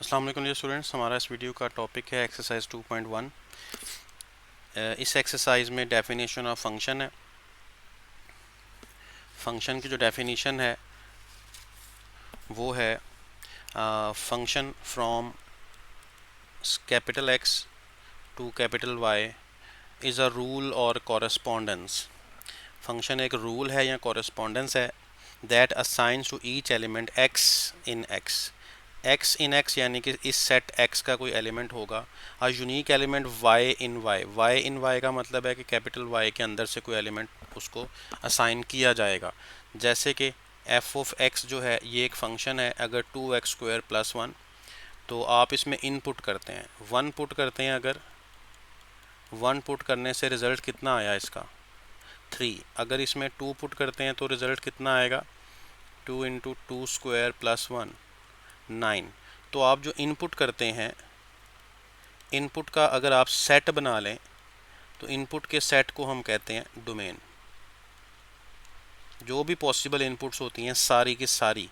अस्सलाम वालेकुम dear students, हमारा इस वीडियो का टॉपिक है एक्सरसाइज 2.1। इस एक्सरसाइज में डेफिनेशन ऑफ फंक्शन है। फंक्शन की जो डेफिनेशन है वो है function from capital X to capital Y is a rule और कॉरेस्पॉन्डेंस। फंक्शन एक रूल है या कॉरेस्पॉन्डेंस है that assigns to each element X in X. X in X यानी कि इस सेट एक्स का कोई एलिमेंट होगा। A unique element Y in Y. Y in Y का मतलब है कि कैपिटल वाई के अंदर से कोई एलिमेंट उसको असाइन किया जाएगा। जैसे कि एफ ऑफ एक्स जो है ये एक फंक्शन है। अगर 2x² + 1 तो आप इसमें इनपुट करते हैं, 1 पुट करते हैं। अगर 1 पुट करने से रिज़ल्ट कितना आया इसका 3। अगर इसमें 2 पुट करते हैं तो रिज़ल्ट कितना आएगा 2 × 2² + 1 9। तो आप जो इनपुट करते हैं, इनपुट का अगर आप सेट बना लें तो इनपुट के सेट को हम कहते हैं डोमेन। जो भी पॉसिबल इनपुट्स होती हैं सारी की सारी,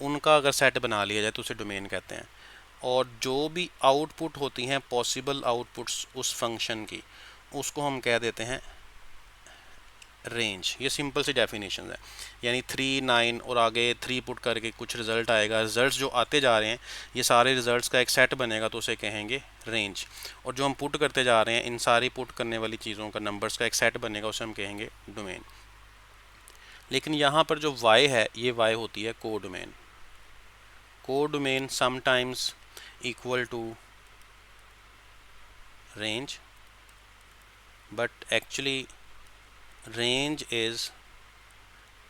उनका अगर सेट बना लिया जाए तो उसे डोमेन कहते हैं। और जो भी आउटपुट होती हैं पॉसिबल आउटपुट्स उस फंक्शन की, उसको हम कह देते हैं रेंज। ये सिंपल सी डेफिनेशन है। यानी 3 9 और आगे 3 पुट करके कुछ रिजल्ट आएगा। रिजल्ट्स जो आते जा रहे हैं ये सारे रिजल्ट्स का एक सेट बनेगा तो उसे कहेंगे रेंज। और जो हम पुट करते जा रहे हैं इन सारी पुट करने वाली चीज़ों का नंबर्स का एक सेट बनेगा, उसे हम कहेंगे डोमेन। लेकिन यहाँ पर जो y है ये y होती है codomain. Codomain sometimes equal to range, but actually range is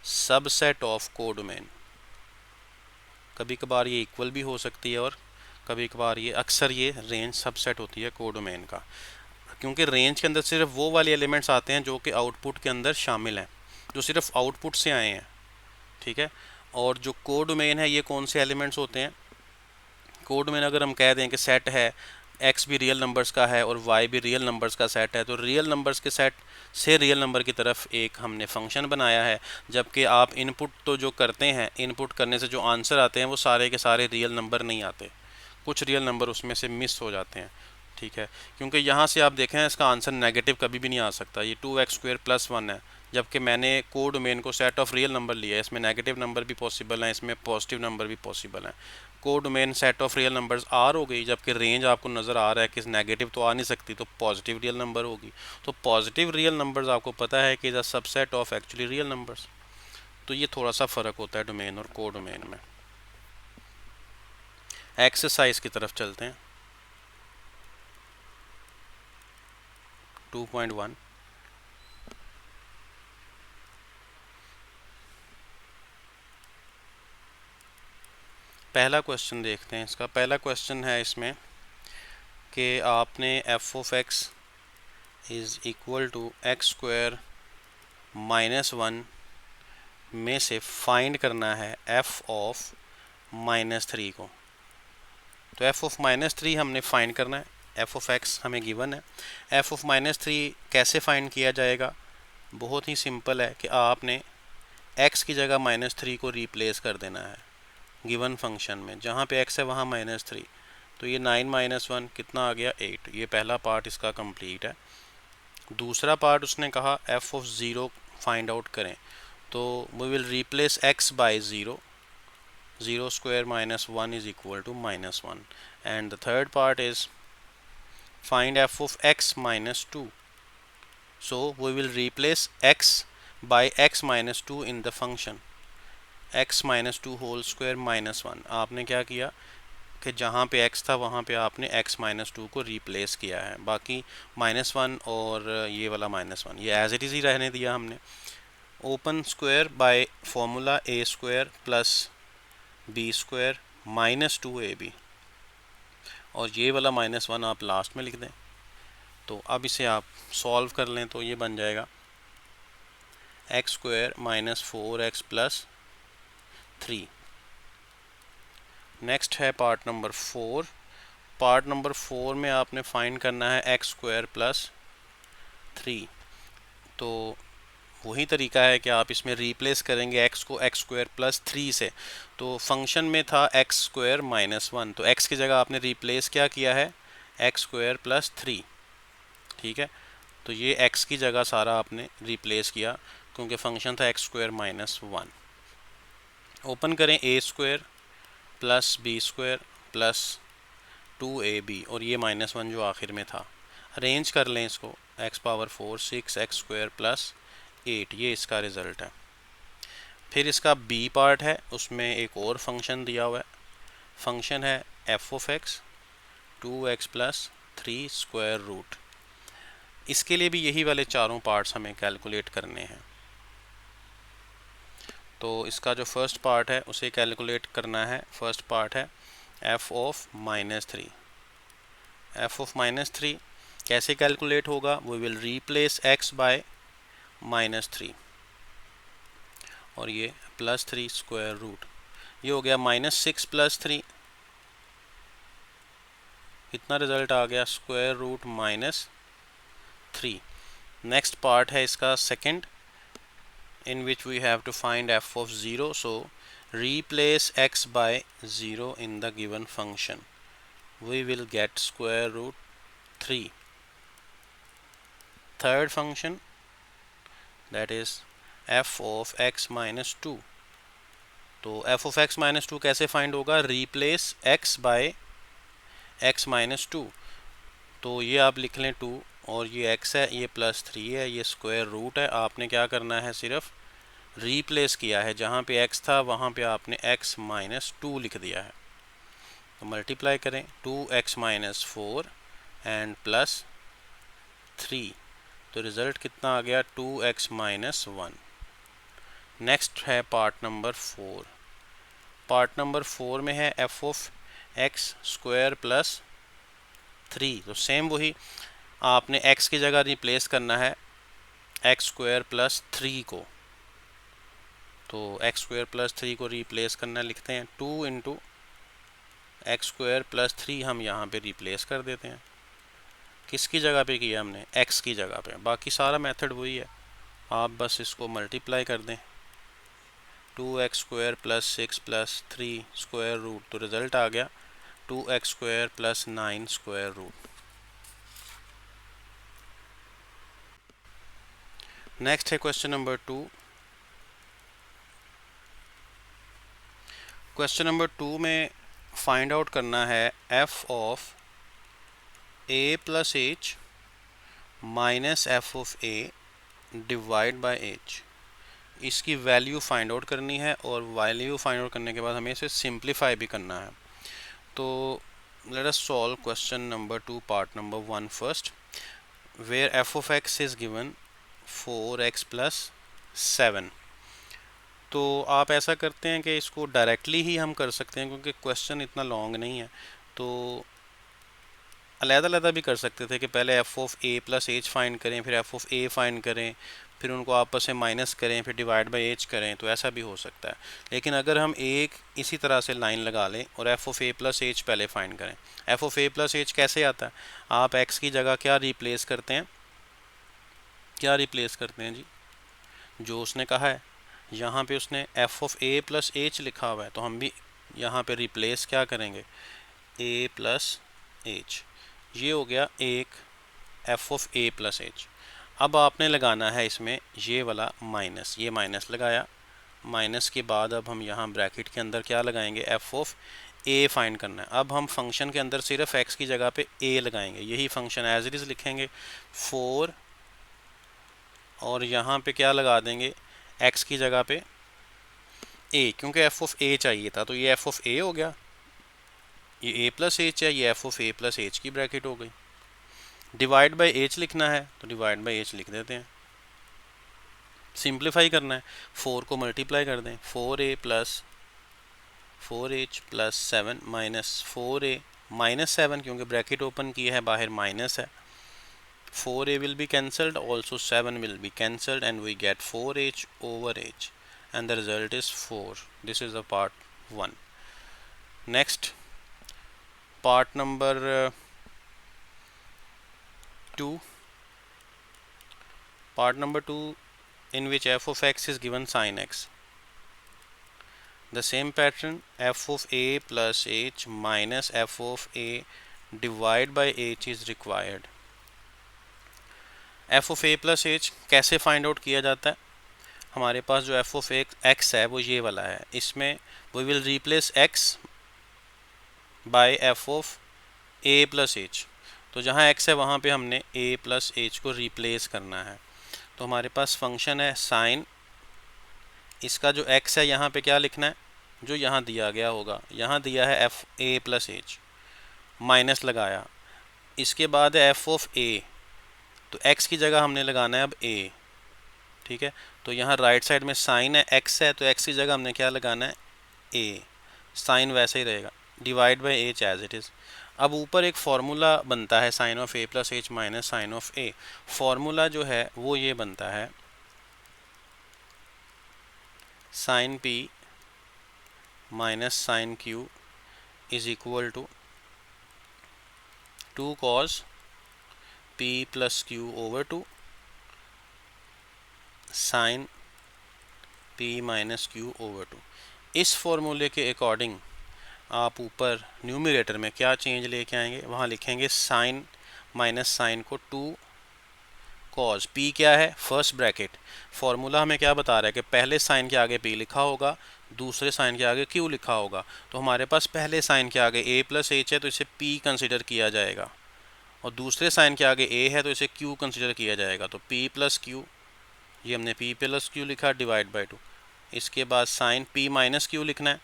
subset of codomain. कभी कभार ये इक्वल भी हो सकती है और कभी कभार ये अक्सर ये रेंज सबसेट होती है कोडोमेन का। क्योंकि रेंज के अंदर सिर्फ वो वाले एलिमेंट्स आते हैं जो कि आउटपुट के अंदर शामिल हैं, जो सिर्फ आउटपुट से आए हैं, ठीक है। और जो कोडोमेन है ये कौन से एलिमेंट्स होते हैं। कोडोमेन अगर हम कह दें कि सेट है, एक्स भी रियल नंबर्स का है और वाई भी रियल नंबर्स का सेट है, तो रियल नंबर्स के सेट से रियल नंबर की तरफ एक हमने फंक्शन बनाया है। जबकि आप इनपुट तो जो करते हैं, इनपुट करने से जो आंसर आते हैं वो सारे के सारे रियल नंबर नहीं आते, कुछ रियल नंबर उसमें से मिस हो जाते हैं, ठीक है। क्योंकि यहाँ से आप देखें इसका आंसर नेगेटिव कभी भी नहीं आ सकता। ये 2x² + 1 है, जबकि मैंने कोडोमेन को सेट ऑफ रियल नंबर लिया है। इसमें नेगेटिव नंबर भी पॉसिबल हैं, इसमें पॉजिटिव नंबर भी पॉसिबल हैं। Codomain set of real numbers are हो गई, जबकि रेंज आपको नज़र आ रहा है कि नेगेटिव तो आ नहीं सकती, तो पॉजिटिव रियल नंबर होगी। तो पॉजिटिव रियल नंबर्स आपको पता है कि is a subset of actually real numbers. तो ये थोड़ा सा फ़र्क होता है डोमेन और कोडोमेन में। एक्सरसाइज की तरफ चलते हैं 2.1। पहला क्वेश्चन देखते हैं। इसका पहला क्वेश्चन है इसमें कि आपने F of x is equal to x² - 1 में से फाइंड करना है f ऑफ -3 को। तो f ऑफ -3 हमने फाइंड करना है। f ऑफ x हमें गिवन है। f ऑफ -3 कैसे फाइंड किया जाएगा। बहुत ही सिंपल है कि आपने x की जगह -3 को रिप्लेस कर देना है गिवन फंक्शन में। जहाँ पे x है वहाँ -3, तो ये 9 - 1 कितना आ गया 8। ये पहला पार्ट इसका कंप्लीट है। दूसरा पार्ट उसने कहा f ऑफ 0 फाइंड आउट करें, तो we will replace x by 0। 0² - 1 is equal to -1। And the third part is find f of x - 2. So we will replace x by x - 2 in the function। x - 2 whole square -1। आपने क्या किया कि जहाँ पे x था वहाँ पे आपने x - 2 को रिप्लेस किया है। बाकी -1 और ये वाला -1 ये एज इट इज़ ही रहने दिया हमने। Open square by formula a² + b² - 2ab, और ये वाला -1 आप लास्ट में लिख दें। तो अब इसे आप सॉल्व कर लें तो ये बन जाएगा x² - 4x + 3। नेक्स्ट है पार्ट नंबर 4। पार्ट नंबर 4 में आपने फाइंड करना है x² + 3। तो वही तरीका है कि आप इसमें रिप्लेस करेंगे x को एक्स स्क्वायर प्लस 3 से। तो फंक्शन में था एक्स स्क्वायर माइनस 1, तो x की जगह आपने रिप्लेस क्या किया है, एक्स स्क्वायर प्लस 3। ठीक है, तो ये x की जगह सारा आपने रिप्लेस किया क्योंकि फंक्शन था एक्स स्क्वायर माइनस 1। ओपन करें A square plus B square plus 2ab और ये माइनस 1 जो आखिर में था, अरेंज कर लें इसको, x power 4 6 x square plus 8, ये इसका रिज़ल्ट है। फिर इसका b पार्ट है, उसमें एक और फंक्शन दिया हुआ है, फंक्शन है F of X 2x plus 3 square root. इसके लिए भी यही वाले चारों पार्ट्स हमें कैलकुलेट करने हैं। तो इसका जो फर्स्ट पार्ट है उसे कैलकुलेट करना है। फर्स्ट पार्ट है f of minus 3। f of minus 3 कैसे कैलकुलेट होगा, we will replace x by minus 3 और ये प्लस 3 स्क्वायर रूट, ये हो गया माइनस 6 प्लस 3, इतना रिजल्ट आ गया square root minus 3। Next part है इसका second, in which we have to find f of 0, so replace x by 0 in the given function, we will get square root 3। third function, that is f of x minus 2, तो f of x minus 2 कैसे find होगा, replace x by x minus 2, तो ये आप लिख लें 2 और ये x है, ये प्लस 3 है, ये स्क्वायर रूट है। आपने क्या करना है, सिर्फ रिप्लेस किया है, जहाँ पे x था वहाँ पे आपने x माइनस 2 लिख दिया है। तो मल्टीप्लाई करें 2x माइनस 4 एंड प्लस 3, तो रिज़ल्ट कितना आ गया 2x माइनस 1। नेक्स्ट है पार्ट नंबर 4। पार्ट नंबर 4 में है f of x square plus 3, तो सेम वही आपने x की जगह रिप्लेस करना है एक्स स्क्वायर प्लस 3 को, तो एक्स स्क्वायर प्लस 3 को रिप्लेस करना, लिखते हैं 2 इंटू एक्स स्क्वायर प्लस 3, हम यहाँ पे रिप्लेस कर देते हैं। किसकी जगह पे किया हमने, x की जगह पे, बाकी सारा मेथड वही है, आप बस इसको मल्टीप्लाई कर दें 2x square plus 6 plus 3 square root, तो रिज़ल्ट आ गया 2x square plus 9 square root. Next है क्वेश्चन नंबर 2। क्वेश्चन नंबर 2 में फाइंड आउट करना है f of a plus h minus F of a divide by h। इसकी value find out करनी है और वैल्यू फाइंड आउट करने के बाद हमें इसे सिंप्लीफाई भी करना है। तो let us solve question number 2 part number 1 first, where f of x is given 4x plus 7। तो आप ऐसा करते हैं कि इसको डायरेक्टली ही हम कर सकते हैं क्योंकि क्वेश्चन इतना लॉन्ग नहीं है, तो अलग-अलग भी कर सकते थे कि पहले f of a plus h find करें, फिर f ऑफ a फाइंड करें, फिर उनको आपस में माइनस करें, फिर डिवाइड बाय h करें, तो ऐसा भी हो सकता है। लेकिन अगर हम एक इसी तरह से लाइन लगा लें और f of a plus h पहले फाइंड करें, f of a plus h कैसे आता है, आप x की जगह क्या रिप्लेस करते हैं, क्या रिप्लेस करते हैं जी, जो उसने कहा है, यहाँ पे उसने f of a plus h लिखा हुआ है, तो हम भी यहाँ पे रिप्लेस क्या करेंगे, a प्लस h, ये हो गया एक f of a plus h। अब आपने लगाना है इसमें ये वाला माइनस, ये माइनस लगाया, माइनस के बाद अब हम यहाँ ब्रैकेट के अंदर क्या लगाएंगे, f ऑफ a फाइंड करना है। अब हम फंक्शन के अंदर सिर्फ x की जगह पे a लगाएंगे, यही फंक्शन एज इट इज़ लिखेंगे 4 और यहाँ पे क्या लगा देंगे x की जगह पे a, क्योंकि f ऑफ a चाहिए था, तो ये f ऑफ a हो गया, ये a प्लस h है, ये f of a plus h की ब्रैकेट हो गई। डिवाइड बाय h लिखना है तो डिवाइड बाय h लिख देते हैं। सिंप्लीफाई करना है, 4 को मल्टीप्लाई कर दें, 4a plus 4h plus 7 minus 4a minus 7, क्योंकि ब्रैकेट ओपन की है, बाहर माइनस है, 4a will be cancelled, also 7 will be cancelled, and we get 4h over h, and the result is 4. This is the part 1. Next, part number 2. Part number 2 in which f of x is given sin x. The same pattern, f of a plus h minus f of a divided by h is required. f of a plus h कैसे find out किया जाता है? हमारे पास जो f of x है वो ये वाला है. इसमें we will replace x by f of a plus h. तो जहाँ x है वहाँ पे हमने a plus h को रिप्लेस करना है. तो हमारे पास फंक्शन है साइन, इसका जो x है यहाँ पे क्या लिखना है, जो यहाँ दिया गया होगा. यहाँ दिया है f a plus h, minus लगाया. इसके बाद है f of a, तो x की जगह हमने लगाना है अब a. ठीक है, तो यहाँ राइट साइड में साइन है, x है, तो x की जगह हमने क्या लगाना है a. साइन वैसे ही रहेगा, divide by H as it is. अब ऊपर एक फार्मूला बनता है sine of a plus H minus sine of a. Formula जो है वो ये बनता है sine p minus sine q is equal to 2 cos p plus q over 2 sine p minus q over 2. इस फॉर्मूले के अकॉर्डिंग आप ऊपर न्यूमरेटर में क्या चेंज लेके आएंगे, वहाँ लिखेंगे साइन माइनस साइन को 2 cos. p क्या है, फर्स्ट ब्रैकेट. फार्मूला हमें क्या बता रहा है कि पहले साइन के आगे p लिखा होगा, दूसरे साइन के आगे q लिखा होगा. तो हमारे पास पहले साइन के आगे a प्लस एच है तो इसे p कंसिडर किया जाएगा, और दूसरे साइन के आगे a है तो इसे q कंसिडर किया जाएगा. तो p प्लस q, ये हमने p प्लस q लिखा डिवाइड बाई 2. इसके बाद साइन p माइनस q लिखना है.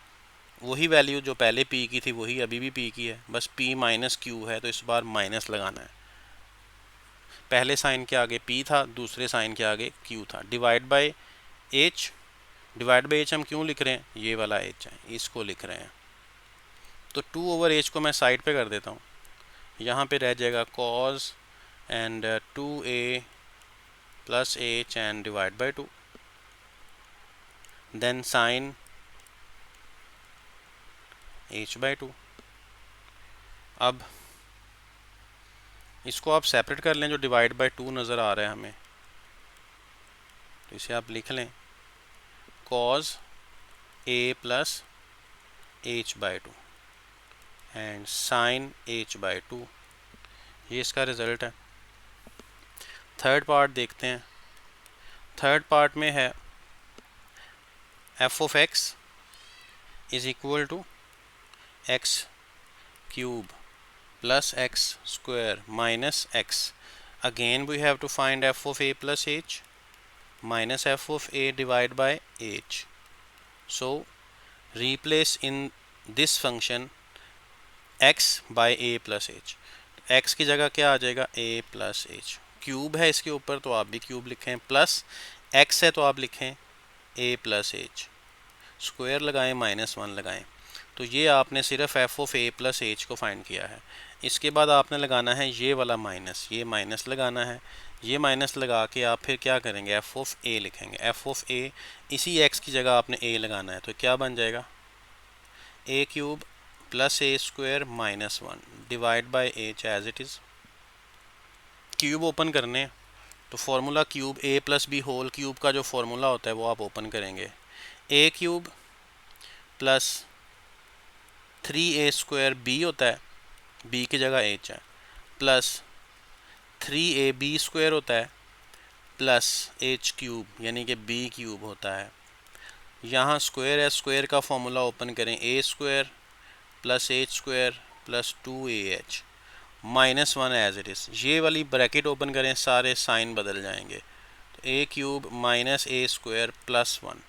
वही वैल्यू जो पहले p की थी वही अभी भी p की है, बस p माइनस q है तो इस बार माइनस लगाना है. पहले साइन के आगे p था, दूसरे साइन के आगे q था. Divide by h, divide by h हम क्यों लिख रहे हैं, ये वाला h है, इसको लिख रहे हैं. तो 2 ओवर h को मैं साइड पे कर देता हूँ. यहाँ पे रह जाएगा cos and 2a plus h and divide by 2. Then sine h by 2. अब इसको आप सेपरेट कर लें, जो डिवाइड बाई 2 नज़र आ रहा है हमें, तो इसे आप लिख लें cos a plus h by 2 and sine h by 2. ये इसका रिज़ल्ट है. थर्ड पार्ट देखते हैं. थर्ड पार्ट में है f of x is equal to x cube plus x square minus x. Again we have to find f of a plus h minus f of a divided by h. So replace in this function x by a plus h. x की जगह क्या आ जाएगा, a plus h. Cube है इसके ऊपर तो आप भी क्यूब लिखें, प्लस x है तो आप लिखें a plus h. स्क्वायर लगाएं, -1 लगाएं. तो ये आपने सिर्फ f of a plus h को फाइंड किया है. इसके बाद आपने लगाना है ये वाला माइनस, ये माइनस लगाना है. ये माइनस लगा के आप फिर क्या करेंगे, f of a लिखेंगे. f of a, इसी x की जगह आपने a लगाना है, तो क्या बन जाएगा a cube plus a square -1 divide by h as it is. Cube open करने, तो formula cube a plus B whole cube का जो फॉर्मूला होता है वो आप ओपन करेंगे. a cube plus 3a square b होता है, b की जगह h है, प्लस 3ab स्क्वायर होता है, प्लस h क्यूब यानी कि b क्यूब होता है. यहाँ स्क्वायर है, स्क्वायर का फॉर्मूला ओपन करें, a square plus h square plus 2ah -1 as it is. ये वाली ब्रैकेट ओपन करें, सारे साइन बदल जाएंगे. तो a cube minus a square plus 1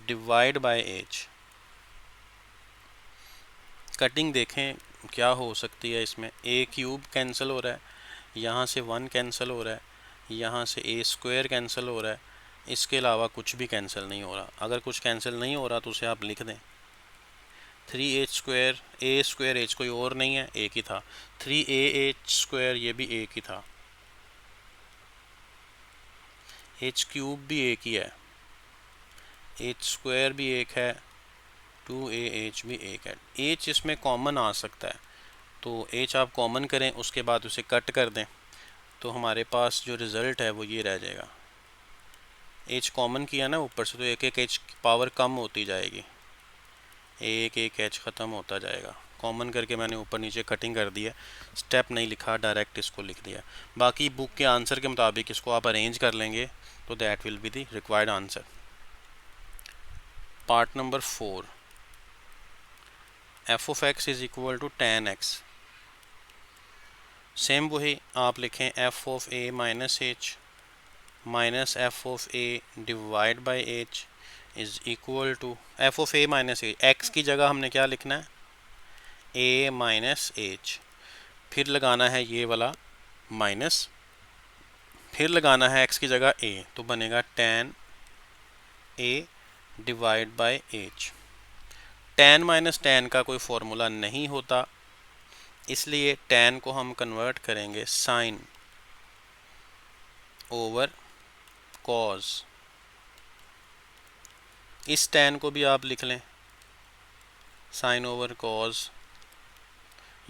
divide by h. Cutting देखें क्या हो सकती है इसमें. a क्यूब कैंसिल हो रहा है, यहाँ से 1 कैंसिल हो रहा है, यहाँ से a स्क्वायर कैंसिल हो रहा है. इसके अलावा कुछ भी कैंसिल नहीं हो रहा. अगर कुछ कैंसिल नहीं हो रहा तो उसे आप लिख दें 3h square, a square h कोई और नहीं है, एक ही था. 3ah स्क्वायर ये भी एक ही था. h क्यूब भी एक ही है, h स्क्वायर भी एक है, 2ah भी एक है. h इसमें कॉमन आ सकता है, तो h आप कॉमन करें, उसके बाद उसे कट कर दें, तो हमारे पास जो रिज़ल्ट है वो ये रह जाएगा एच कॉमन किया ना ऊपर से, तो एक एक एच की पावर कम होती जाएगी, एक एक एच ख़त्म होता जाएगा। कॉमन करके मैंने ऊपर नीचे कटिंग कर दी है, स्टेप नहीं लिखा, डायरेक्ट इसको लिख दिया। बाकी बुक के आंसर के मुताबिक इसको आप अरेंज कर लेंगे तो that will be the required answer. Part number 4, F of X is equal to tan x। Same वही आप लिखें F of A minus H minus F of A divide by H is equal to F of A minus H. X की जगह हमने क्या लिखना है, ए minus H, फिर लगाना है ये वाला माइनस, फिर लगाना है एक्स की जगह ए, तो बनेगा tan A divide by H. tan minus tan का कोई फॉर्मूला नहीं होता, इसलिए tan को हम कन्वर्ट करेंगे साइन ओवर कॉज। इस tan को भी आप लिख लें साइन ओवर कॉज,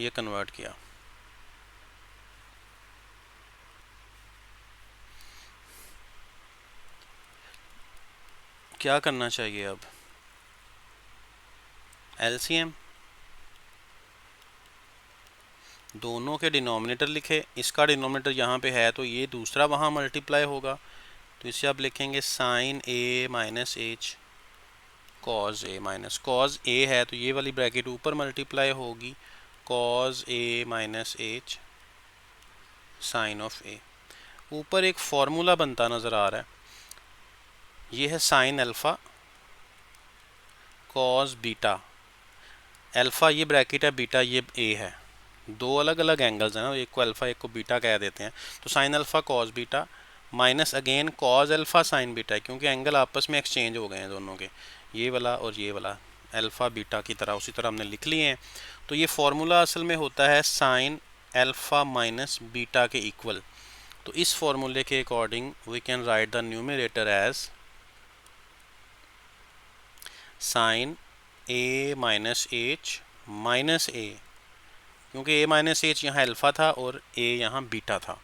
ये कन्वर्ट किया। क्या करना चाहिए अब, एलसीएम, दोनों के डिनोमिनेटर लिखे, इसका डिनोमिनेटर यहाँ पे है तो ये दूसरा वहाँ मल्टीप्लाई होगा, तो इसे आप लिखेंगे sin A minus H cos A minus, cos A है तो ये वाली ब्रैकेट ऊपर मल्टीप्लाई होगी, cos A minus H sin of A. ऊपर एक फॉर्मूला बनता नज़र आ रहा है, ये है sin alpha cos beta, alpha ये ब्रैकेट है, बीटा ये ए है, दो अलग अलग एंगल्स हैं ना, एक को अल्फ़ा एक को बीटा कह देते हैं, तो sine alpha cos beta minus again cos alpha sine beta, क्योंकि एंगल आपस में एक्सचेंज हो गए हैं दोनों के, ये वाला और ये वाला अल्फ़ा बीटा की तरह उसी तरह हमने लिख लिए हैं। तो ये फार्मूला असल में होता है साइन अल्फ़ा माइनस बीटा के इक्वल, तो इस फार्मूले के according we can write the numerator as sin A minus H minus A, क्योंकि ए माइनस एच यहाँ अल्फ़ा था और ए यहाँ बीटा था,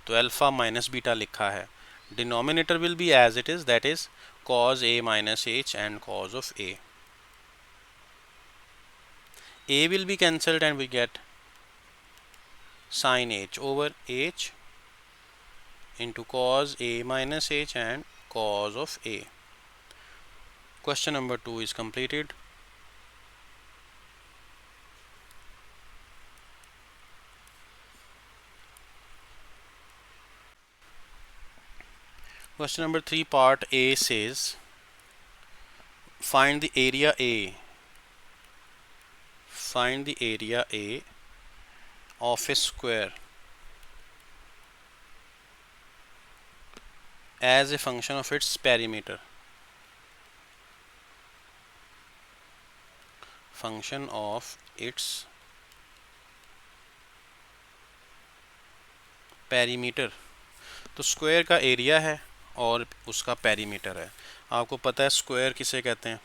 तो अल्फ़ा माइनस बीटा लिखा है। Denominator will be as it is, that is cos a minus h and cos of a. A will be cancelled and we get sin h over h into cos a minus h and cos of a. Question number 2 is completed. Question number 3 part A says find the area A. Find the area A of a square as a function of its perimeter. Function of its perimeter. तो square का area है और उसका perimeter है। आपको पता है square किसे कहते हैं,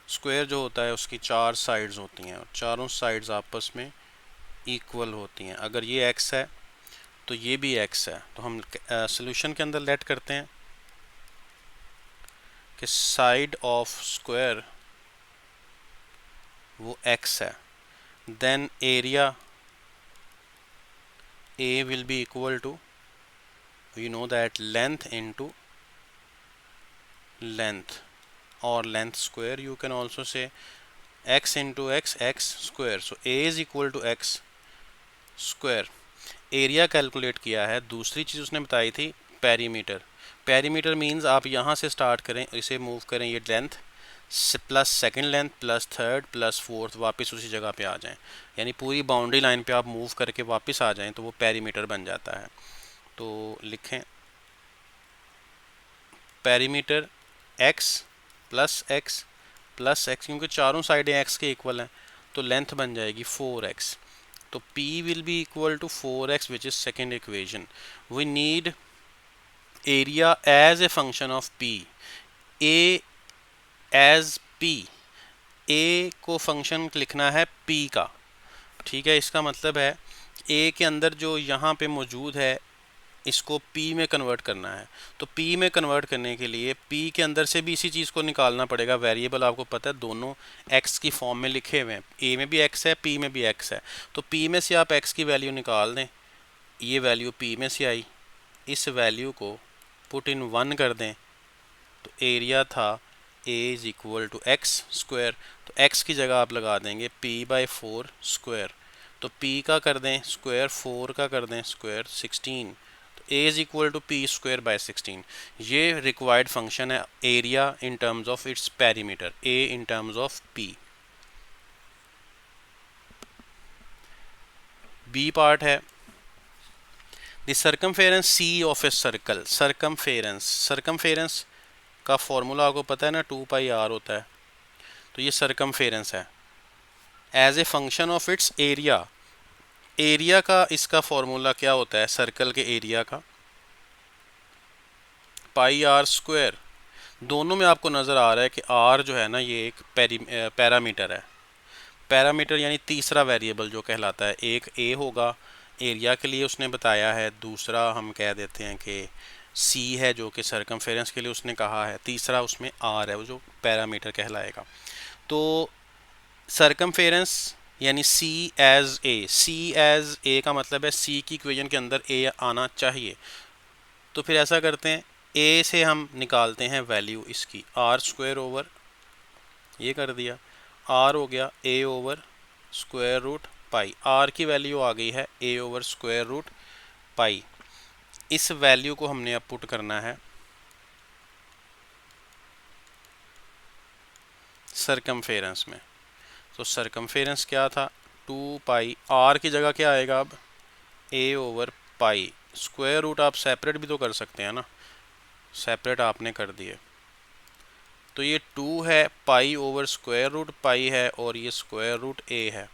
स्क्वायर जो होता है उसकी 4 साइड्स होती हैं और चारों साइड्स आपस में इक्वल होती हैं। अगर ये x है तो ये भी x है, तो हम सॉल्यूशन के अंदर लेट करते हैं कि साइड ऑफ स्क्वायर वो x है, then area A will be equal to, we know that length into length or length square, you can also say x into x, x square, so A is equal to x square। Area calculate किया है। दूसरी चीज़ उसने बताई थी perimeter. Perimeter means आप यहाँ से start करें, इसे मूव करें, ये length plus second length plus third plus fourth, वापस उसी जगह पे आ जाएं, यानी पूरी बाउंड्री लाइन पे आप मूव करके वापस आ जाएं तो वो पेरीमीटर बन जाता है। तो लिखें perimeter x plus x plus x, क्योंकि चारों साइडें x के इक्वल हैं तो लेंथ बन जाएगी 4x, तो P will be equal to 4x, which is second equation. We need area as a function of P. A as P, A को फंक्शन लिखना है P का, ठीक है। इसका मतलब है A के अंदर जो यहाँ पे मौजूद है इसको p में कन्वर्ट करना है। तो p में कन्वर्ट करने के लिए p के अंदर से भी इसी चीज़ को निकालना पड़ेगा। वेरिएबल आपको पता है दोनों x की फॉर्म में लिखे हुए हैं, a में भी x है, p में भी x है। तो p में से आप x की वैल्यू निकाल दें, ये वैल्यू p में से आई, इस वैल्यू को पुट इन 1 कर दें, तो एरिया था a is equal to X square. तो x की जगह आप लगा देंगे p/4 स्क्वायर। तो p का कर दें स्क्वायर, 4 का कर दें स्क्वायर, 16। तो a is equal to p square by 16। ये रिक्वायर्ड फंक्शन है area in terms of its perimeter, a in terms of p। b part है the circumference c of a circle. Circumference का formula आपको पता है ना, 2πr होता है। तो ये सर्कमफेरेंस है as a function of its area. Area का इसका फॉर्मूला क्या होता है सर्कल के एरिया का, πr²। दोनों में आपको नज़र आ रहा है कि r जो है ना ये एक पैरामीटर है। पैरामीटर यानी तीसरा वेरिएबल जो कहलाता है। एक a होगा एरिया के लिए उसने बताया है, दूसरा हम कह देते हैं कि c है जो कि सर्कमफेरेंस के लिए उसने कहा है, तीसरा उसमें r है वो जो पैरामीटर कहलाएगा। तो सर्कमफेरेंस यानी c एज a का मतलब है c की इक्वेशन के अंदर a आना चाहिए। तो फिर ऐसा करते हैं, a से हम निकालते हैं वैल्यू इसकी r² ओवर, ये कर दिया, r हो गया a over square root pi. r की वैल्यू आ गई है a over square root pi. इस वैल्यू को हमने अब पुट करना है सर्कमफेरेंस में। तो सर्कमफेरेंस क्या था 2π, r की जगह क्या आएगा अब a over pi. Square root आप सेपरेट भी तो कर सकते हैं ना, सेपरेट आपने कर दिए। तो ये 2 है, pi over square root pi है, और ये स्क्वायर रूट a है।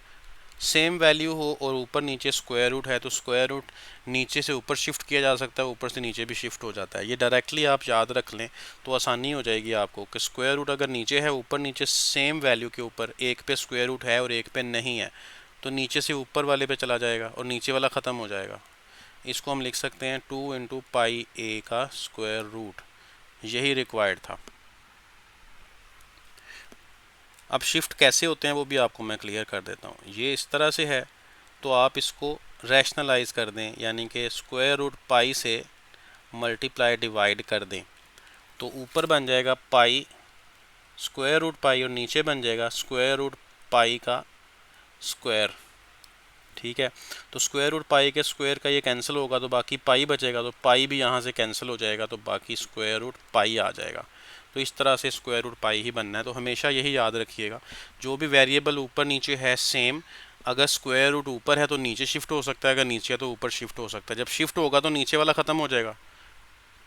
सेम वैल्यू हो और ऊपर नीचे स्क्वायर रूट है तो स्क्वायर रूट नीचे से ऊपर शिफ्ट किया जा सकता है, ऊपर से नीचे भी शिफ्ट हो जाता है। ये डायरेक्टली आप याद रख लें तो आसानी हो जाएगी आपको कि स्क्वायर रूट अगर नीचे है, ऊपर नीचे सेम वैल्यू के ऊपर एक पे स्क्वायर रूट है और एक पे नहीं है, तो नीचे से ऊपर वाले पे चला जाएगा और नीचे वाला ख़त्म हो जाएगा। इसको हम लिख सकते हैं 2 × πa का स्क्वायर रूट। यही रिक्वायर्ड था। अब शिफ्ट कैसे होते हैं वो भी आपको मैं क्लियर कर देता हूँ। ये इस तरह से है तो आप इसको रैशनलाइज कर दें, यानी कि स्क्वायर रूट पाई से मल्टीप्लाई डिवाइड कर दें, तो ऊपर बन जाएगा पाई स्क्वायर रूट पाई और नीचे बन जाएगा स्क्वायर रूट पाई का स्क्वायर। ठीक है, तो स्क्वायर रूट पाई के स्क्वायर का ये कैंसिल होगा तो बाकी पाई बचेगा, तो पाई भी यहाँ से कैंसिल हो जाएगा तो बाकी स्क्वायर रूट पाई आ जाएगा। तो इस तरह से स्क्वायर रूट पाई ही बनना है। तो हमेशा यही याद रखिएगा, जो भी वेरिएबल ऊपर नीचे है सेम, अगर स्क्वायर रूट ऊपर है तो नीचे शिफ्ट हो सकता है, अगर नीचे है तो ऊपर शिफ्ट हो सकता है। जब शिफ्ट होगा तो नीचे वाला ख़त्म हो जाएगा।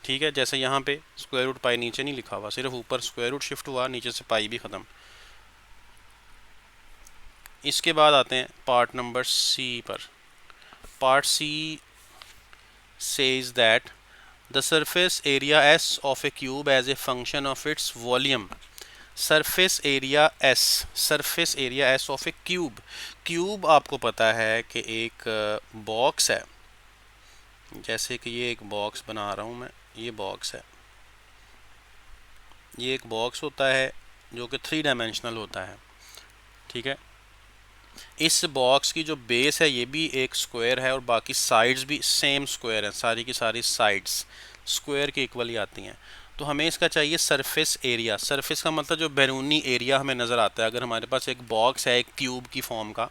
ठीक है, जैसे यहाँ पे स्क्वायर रूट पाई नीचे नहीं लिखा हुआ, सिर्फ ऊपर स्क्वायर रूट शिफ्ट हुआ, नीचे से पाई भी ख़त्म। इसके बाद आते हैं पार्ट नंबर सी पर। Part C says that the surface area S of a cube as a function of its volume। Surface area S of A cube. Cube आपको पता है कि एक बॉक्स है, जैसे कि ये एक बॉक्स बना रहा हूँ मैं, ये बॉक्स है, ये एक बॉक्स होता है जो कि 3 डायमेंशनल होता है। ठीक है, इस बॉक्स की जो बेस है ये भी एक स्क्वायर है और बाकी साइड्स भी सेम स्क्वायर हैं, सारी की सारी साइड्स स्क्वायर के इक्वली आती हैं। तो हमें इसका चाहिए सरफेस एरिया। सरफेस का मतलब जो बैरूनी एरिया हमें नज़र आता है। अगर हमारे पास एक बॉक्स है एक ट्यूब की फॉर्म का,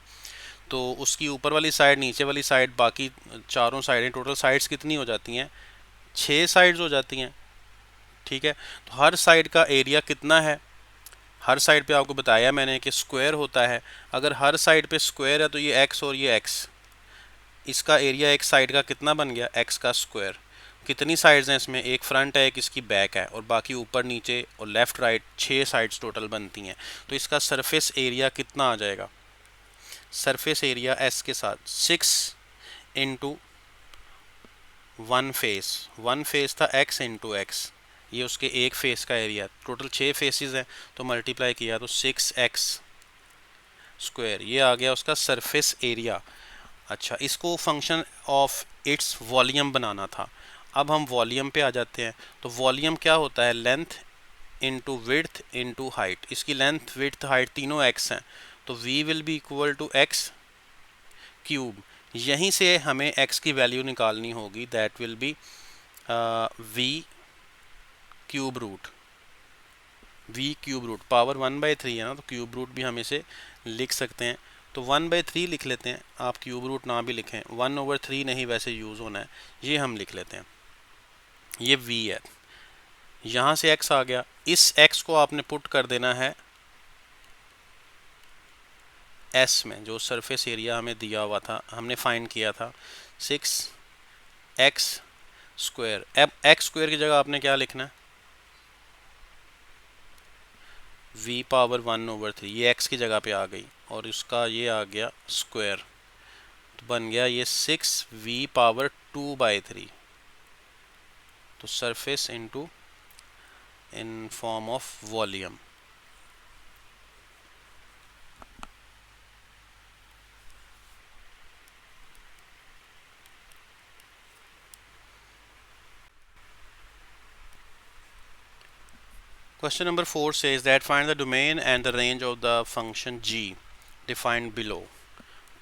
तो उसकी ऊपर वाली साइड, नीचे वाली साइड, बाकी चारों साइडें, टोटल साइड्स कितनी हो जाती हैं 6 साइड्स हो जाती हैं। ठीक है, तो हर साइड का एरिया कितना है, हर साइड पे आपको बताया मैंने कि स्क्वायर होता है। अगर हर साइड पे स्क्वायर है तो ये x और ये x, इसका एरिया एक साइड का कितना बन गया x का स्क्वायर। कितनी साइड्स हैं इसमें, एक फ्रंट है एक इसकी बैक है, और बाकी ऊपर नीचे और लेफ़्ट राइट 6 साइड्स टोटल बनती हैं। तो इसका सरफेस एरिया कितना आ जाएगा, सरफेस एरिया s के साथ 6 × 1 फेस था x × x, ये उसके एक फेस का एरिया। टोटल 6 फेसेस हैं तो मल्टीप्लाई किया तो 6x स्क्वायर, ये आ गया उसका सरफेस एरिया। अच्छा, इसको फंक्शन ऑफ इट्स वॉल्यूम बनाना था। अब हम वॉल्यूम पे आ जाते हैं। तो वॉल्यूम क्या होता है? Length into width into height. इसकी लेंथ विड्थ हाइट तीनों एक्स हैं, तो v will be equal to X cube. यहीं से हमें x की वैल्यू निकालनी होगी, that will be v cube root. v cube root power 1/3 है ना, तो क्यूब रूट भी हम इसे लिख सकते हैं। तो 1/3 लिख लेते हैं, आप क्यूब रूट ना भी लिखें, 1/3 नहीं वैसे यूज़ होना है, ये हम लिख लेते हैं। ये v है, यहाँ से x आ गया। इस x को आपने पुट कर देना है s में, जो सरफेस एरिया हमें दिया हुआ था, हमने फाइंड किया था 6x स्क्वायर। अब x स्क्वायर की जगह आपने क्या लिखना है? v पावर 1/3, ये x की जगह पे आ गई और इसका ये आ गया स्क्वायर, तो बन गया ये 6v पावर 2/3। तो surface into in form of volume. Question number 4 says that find the domain and the range of the function g defined below.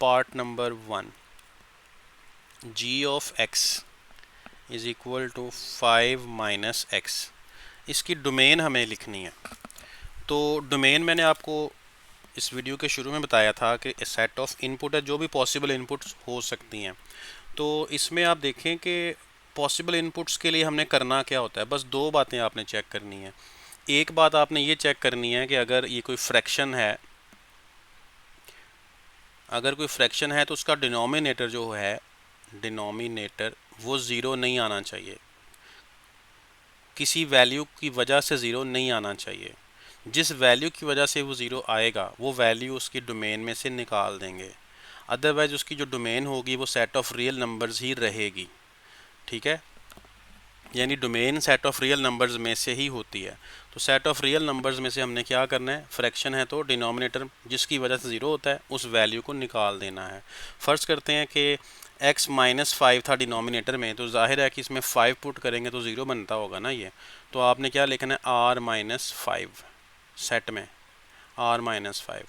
Part number 1, g of x is equal to 5 minus x. इसकी domain हमें लिखनी है। तो domain मैंने आपको इस video के शुरू में बताया था कि सेट ऑफ इनपुट है, जो भी पॉसिबल इनपुट्स हो सकती हैं। तो इसमें आप देखें कि पॉसिबल इनपुट्स के लिए हमने करना क्या होता है, बस दो बातें आपने चेक करनी है। एक बात आपने ये चेक करनी है कि अगर ये कोई फ्रैक्शन है, अगर कोई फ्रैक्शन है तो उसका डिनोमिनेटर जो है, डिनोमिनेटर वो ज़ीरो नहीं आना चाहिए, किसी वैल्यू की वजह से ज़ीरो नहीं आना चाहिए। जिस वैल्यू की वजह से वो ज़ीरो आएगा वो वैल्यू उसकी डोमेन में से निकाल देंगे, अदरवाइज उसकी जो डोमेन होगी वो सेट ऑफ रियल नंबर्स ही रहेगी। ठीक है, यानी domain set of real numbers में से ही होती है। तो सेट ऑफ रियल नंबर्स में से हमने क्या करना है, फ्रैक्शन है तो डिनोमिनेटर जिसकी वजह से ज़ीरो होता है उस वैल्यू को निकाल देना है। फ़र्ज़ करते हैं कि x माइनस 5 था डिनोमिनेटर में, तो जाहिर है कि इसमें 5 पुट करेंगे तो ज़ीरो बनता होगा ना ये। तो आपने क्या लिखना है, r माइनस 5 सेट में r माइनस 5,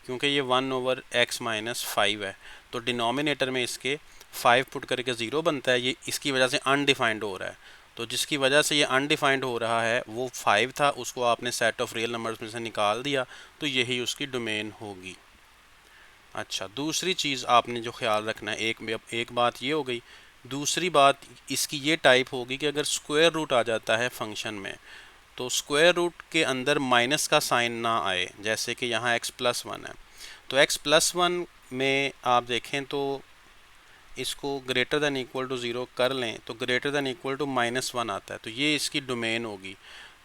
क्योंकि ये 1/x माइनस 5 है, तो डिनोमिनेटर में इसके 5 पुट करके ज़ीरो बनता है। ये इसकी वजह से अनडिफाइंड हो रहा है, तो जिसकी वजह से ये अनडिफाइंड हो रहा है वो 5 था, उसको आपने सेट ऑफ रियल नंबर्स में से निकाल दिया, तो यही उसकी डोमेन होगी। अच्छा, दूसरी चीज़ आपने जो ख्याल रखना है, एक बात ये हो गई। दूसरी बात इसकी ये टाइप होगी कि अगर स्क्वायर रूट आ जाता है फंक्शन में, तो स्क्वायर रूट के अंदर माइनस का साइन ना आए, जैसे कि यहाँ x+1 है, तो x+1 में आप देखें तो इसको ग्रेटर दैन इक्वल टू 0 कर लें तो ग्रेटर दैन इक्वल टू -1 आता है, तो ये इसकी डोमेन होगी।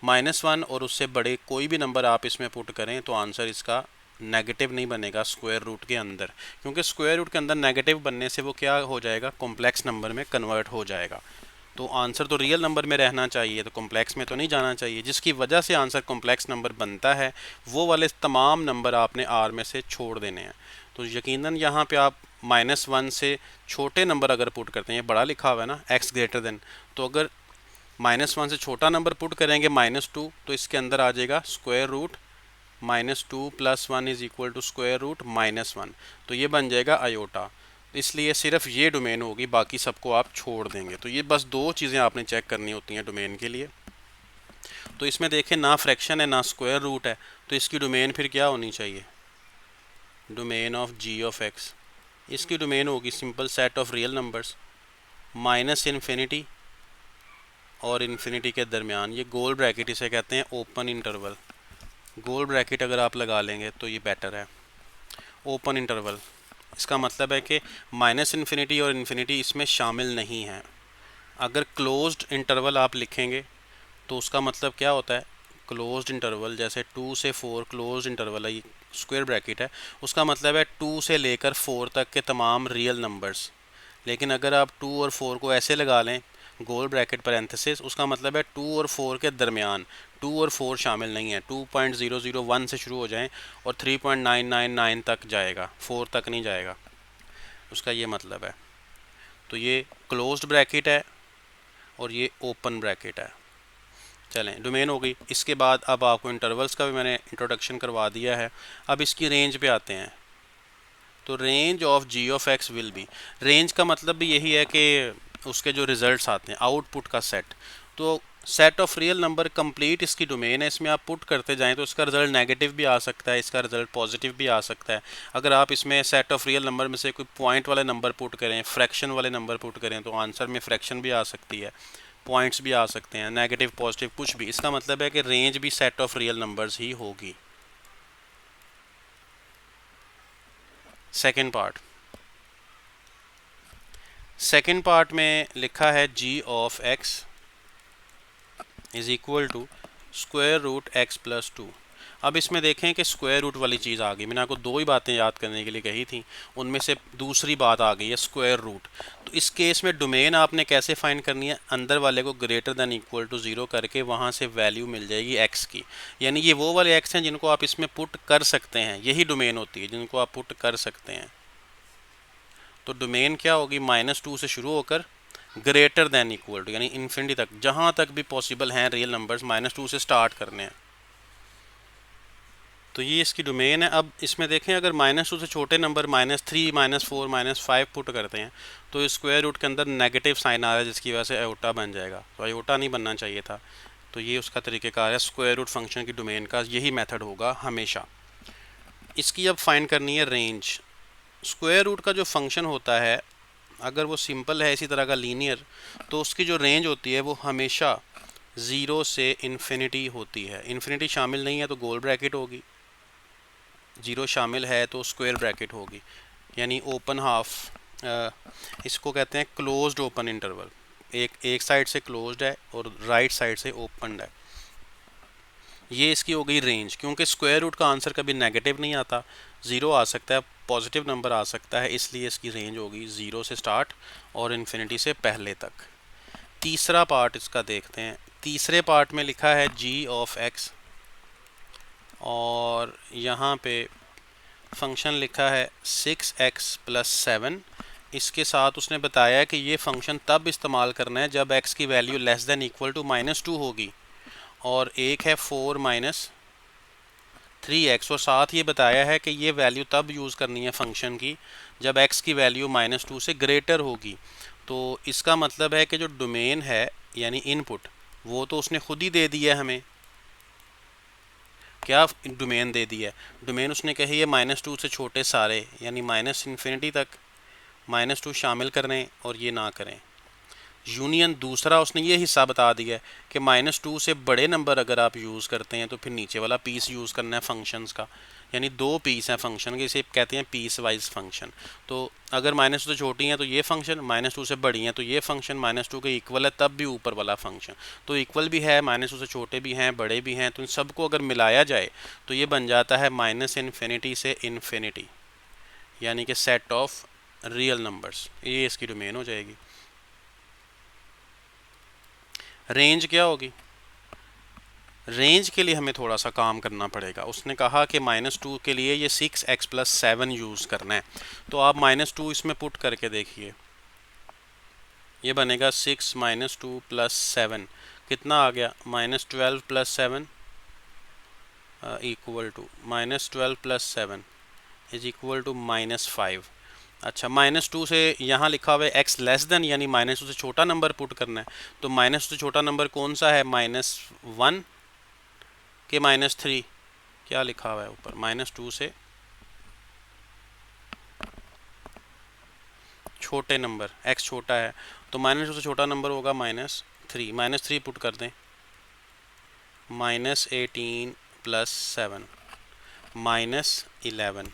-1 और उससे बड़े कोई भी नंबर आप इसमें पुट करें तो आंसर इसका नेगेटिव नहीं बनेगा स्क्वायर रूट के अंदर, क्योंकि स्क्वायर रूट के अंदर नेगेटिव बनने से वो क्या हो जाएगा, कॉम्प्लेक्स नंबर में कन्वर्ट हो जाएगा। तो आंसर तो रियल नंबर में रहना चाहिए, तो कॉम्प्लेक्स में तो नहीं जाना चाहिए। जिसकी वजह से आंसर कॉम्प्लेक्स नंबर बनता है वो वाले तमाम नंबर आपने आर में से छोड़ देने हैं। तो यकीनन यहाँ पे आप -1 से छोटे नंबर अगर पुट करते हैं, ये बड़ा लिखा हुआ है ना x ग्रेटर देन, तो अगर -1 से छोटा नंबर पुट करेंगे -2, तो इसके अंदर आ जाएगा square root -2 + 1 is equal to square root -1, तो ये बन जाएगा आयोटा। इसलिए सिर्फ ये डोमेन होगी, बाकी सबको आप छोड़ देंगे। तो ये बस दो चीज़ें आपने चेक करनी होती हैं डोमेन के लिए। तो इसमें देखें ना फ्रैक्शन है ना स्क्वायर रूट है, तो इसकी डोमेन फिर क्या होनी चाहिए, domain of g of x। इसकी डोमेन होगी simple set of real numbers -infinity और इन्फिनिटी के दरमियान। ये गोल ब्रैकेट इसे कहते हैं ओपन इंटरवल। गोल ब्रैकेट अगर आप लगा लेंगे तो ये बेटर है। ओपन इंटरवल इसका मतलब है कि -इन्फिनिटी और इन्फिनिटी इसमें शामिल नहीं है। अगर क्लोज्ड इंटरवल आप लिखेंगे तो उसका मतलब क्या होता है, क्लोज्ड इंटरवल जैसे 2 से 4 क्लोज्ड इंटरवल है, ये स्क्वायर ब्रैकेट है, उसका मतलब है 2 से लेकर 4 तक के तमाम रियल नंबर्स। लेकिन अगर आप 2 और 4 को ऐसे लगा लें गोल ब्रैकेट पैरेंथेसिस, उसका मतलब है 2 और 4 के दरमियान 2 और 4 शामिल नहीं है। 2.001 से शुरू हो जाएं और 3.999 तक जाएगा, 4 तक नहीं जाएगा। उसका ये मतलब है। तो ये क्लोज्ड ब्रैकेट है और ये ओपन ब्रैकेट है। चलें, डोमेन हो गई। इसके बाद अब आपको इंटरवल्स का भी मैंने इंट्रोडक्शन करवा दिया है। अब इसकी रेंज पे आते हैं। तो range of G of X will be, range का मतलब भी यही है कि उसके जो रिजल्ट्स आते हैं आउटपुट का सेट। तो set of real number complete इसकी डोमेन है, इसमें आप पुट करते जाएं तो इसका रिजल्ट नेगेटिव भी आ सकता है, इसका रिजल्ट पॉजिटिव भी आ सकता है। अगर आप इसमें सेट ऑफ रियल नंबर में से कोई पॉइंट वाले नंबर पुट करें, फ्रैक्शन वाले नंबर पुट करें, तो आंसर में फ्रैक्शन भी आ सकती है, पॉइंट्स भी आ सकते हैं, नेगेटिव पॉजिटिव कुछ भी। इसका मतलब है कि रेंज भी सेट ऑफ रियल नंबर्स ही होगी। सेकेंड पार्ट में लिखा है G of X is equal to square root X plus 2। अब इसमें देखें कि स्क्वायर रूट वाली चीज़ आ गई। मैंने आपको दो ही बातें याद करने के लिए कही थी, उनमें से दूसरी बात आ गई है स्क्वायर रूट। तो इस केस में डोमेन आपने कैसे फाइंड करनी है, अंदर वाले को ग्रेटर देन इक्वल टू 0 करके वहाँ से वैल्यू मिल जाएगी एक्स की। यानी ये वो वाले एक्स हैं जिनको आप इसमें पुट कर सकते हैं, यही डोमेन होती है जिनको आप पुट कर सकते हैं। तो डोमेन क्या होगी, -2 से शुरू होकर ग्रेटर देन इक्वल टू यानी इन्फिनिटी तक, जहाँ तक भी पॉसिबल हैं रियल नंबर्स -2 से स्टार्ट करने हैं। तो ये इसकी डोमेन है। अब इसमें देखें, अगर -2 से छोटे नंबर -3, -4, -5 पुट करते हैं तो स्क्वायर रूट के अंदर नेगेटिव साइन आ रहा है, जिसकी वजह से आयोटा बन जाएगा। तो आयोटा नहीं बनना चाहिए था। तो ये उसका तरीक़ेकार है स्क्वायर रूट फंक्शन की डोमेन का, यही मेथड होगा हमेशा। इसकी अब फाइंड करनी है रेंज। स्क्वायर रूट का जो फंक्शन होता है, अगर वो सिंपल है इसी तरह का लीनियर, तो उसकी जो रेंज होती है वो हमेशा 0 से इन्फिनिटी होती है। इन्फिनिटी शामिल नहीं है तो गोल ब्रैकेट होगी, 0 शामिल है तो स्क्वायर ब्रैकेट होगी। यानी ओपन हाफ, इसको कहते हैं क्लोज्ड ओपन इंटरवल। एक साइड से क्लोज्ड है और राइट साइड से ओपन है। ये इसकी हो गई रेंज। क्योंकि स्क्वायर रूट का आंसर कभी नेगेटिव नहीं आता, 0 आ सकता है, पॉजिटिव नंबर आ सकता है, इसलिए इसकी रेंज होगी 0 से स्टार्ट और इन्फिनिटी से पहले तक। तीसरा पार्ट इसका देखते हैं। तीसरे पार्ट में लिखा है जी ऑफ एक्स और यहाँ पे फंक्शन लिखा है 6x + 7। इसके साथ उसने बताया कि ये फंक्शन तब इस्तेमाल करना है जब x की value less than equal to -2 होगी, और एक है 4 - 3x, और साथ ये बताया है कि ये वैल्यू तब यूज़ करनी है फंक्शन की जब x की वैल्यू -2 से ग्रेटर होगी। तो इसका मतलब है कि जो डोमेन है यानी इनपुट, वो तो उसने खुद ही दे दिया है हमें। क्या डोमेन दे दिया है? डोमेन उसने कही है -2 से छोटे सारे, यानी -इन्फिनिटी तक -2 शामिल करें और ये ना करें। यूनियन दूसरा उसने ये हिस्सा बता दिया है कि -2 से बड़े नंबर अगर आप यूज़ करते हैं तो फिर नीचे वाला पीस यूज़ करना है फंक्शंस का। यानी 2 पीस हैं फंक्शन के, इसे कहते हैं पीस वाइज फंक्शन। तो अगर -2 से छोटी हैं तो ये फंक्शन, -2 से बड़ी हैं तो ये फंक्शन, -2 के इक्वल है तब भी ऊपर वाला फंक्शन। तो इक्वल भी है, -2 से छोटे भी हैं, बड़े भी हैं, तो इन सबको अगर मिलाया जाए तो ये बन जाता है -इन्फिनिटी से इन्फिनिटी, यानी कि सेट ऑफ रियल नंबर्स। ये इसकी डोमेन हो जाएगी। रेंज क्या होगी? रेंज के लिए हमें थोड़ा सा काम करना पड़ेगा। उसने कहा कि -2 के लिए ये 6x + 7 यूज़ करना है। तो आप -2 इसमें पुट करके देखिए, ये बनेगा 6 - 2 + 7, कितना आ गया? -12 + 7 equal to -12 + 7 is equal to -5। अच्छा, -2 से यहाँ लिखा हुआ है x लेस देन, यानी -2 से छोटा नंबर पुट करना है। तो -2 से छोटा नंबर कौन सा है? -1 के -3, क्या लिखा हुआ है ऊपर? -2 से छोटे नंबर, x छोटा है तो -2 से छोटा नंबर होगा -3। -3 पुट कर दें, -18 + 7 -11।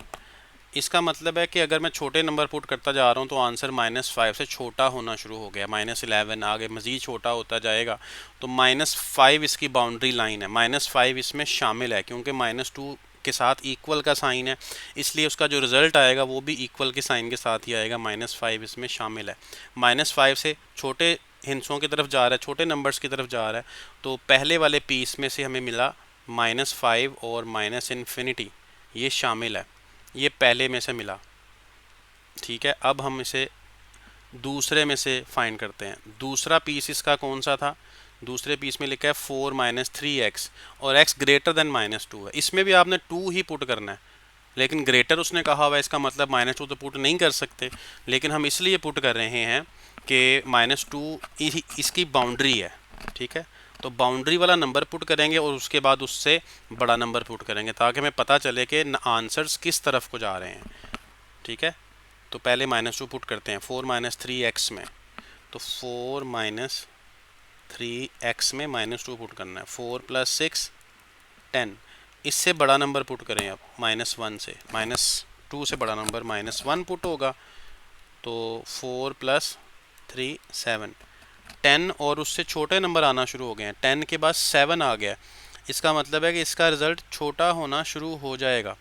इसका मतलब है कि अगर मैं छोटे नंबर पुट करता जा रहा हूँ तो आंसर -5 से छोटा होना शुरू हो गया, -11 आगे मज़ीद छोटा होता जाएगा। तो -5 इसकी बाउंड्री लाइन है, -5 इसमें शामिल है क्योंकि -2 के साथ इक्वल का साइन है, इसलिए उसका जो रिज़ल्ट आएगा वो भी इक्वल के साइन के साथ ही आएगा। -5 इसमें शामिल है। -5 से छोटे हिंसों की तरफ जा रहा है, छोटे नंबर्स की तरफ जा रहा है। तो पहले वाले पीस में से हमें मिला -5 और -इन्फिनिटी, ये शामिल है, ये पहले में से मिला। ठीक है, अब हम इसे दूसरे में से फाइंड करते हैं। दूसरा पीस इसका कौन सा था? दूसरे पीस में लिखा है 4 माइनस 3x और x ग्रेटर देन -2 है। इसमें भी आपने 2 ही पुट करना है, लेकिन ग्रेटर उसने कहा हुआ है, इसका मतलब -2 तो पुट नहीं कर सकते, लेकिन हम इसलिए पुट कर रहे हैं कि -2 इसकी बाउंड्री है। ठीक है, तो बाउंड्री वाला नंबर पुट करेंगे और उसके बाद उससे बड़ा नंबर पुट करेंगे ताकि हमें पता चले कि आंसर्स किस तरफ को जा रहे हैं। ठीक है, तो पहले -2 पुट करते हैं 4 माइनस 3x में, तो 4 माइनस 3x में -2 पुट करना है। 4 प्लस 6 10, इससे बड़ा नंबर पुट करें आप -1 से, -2 से बड़ा नंबर -1 पुट होगा, तो 4 प्लस 3 7, 10 और उससे छोटे नंबर आना शुरू हो गए हैं। 10 के बाद 7 आ गया, इसका मतलब है कि इसका रिजल्ट छोटा होना शुरू हो जाएगा।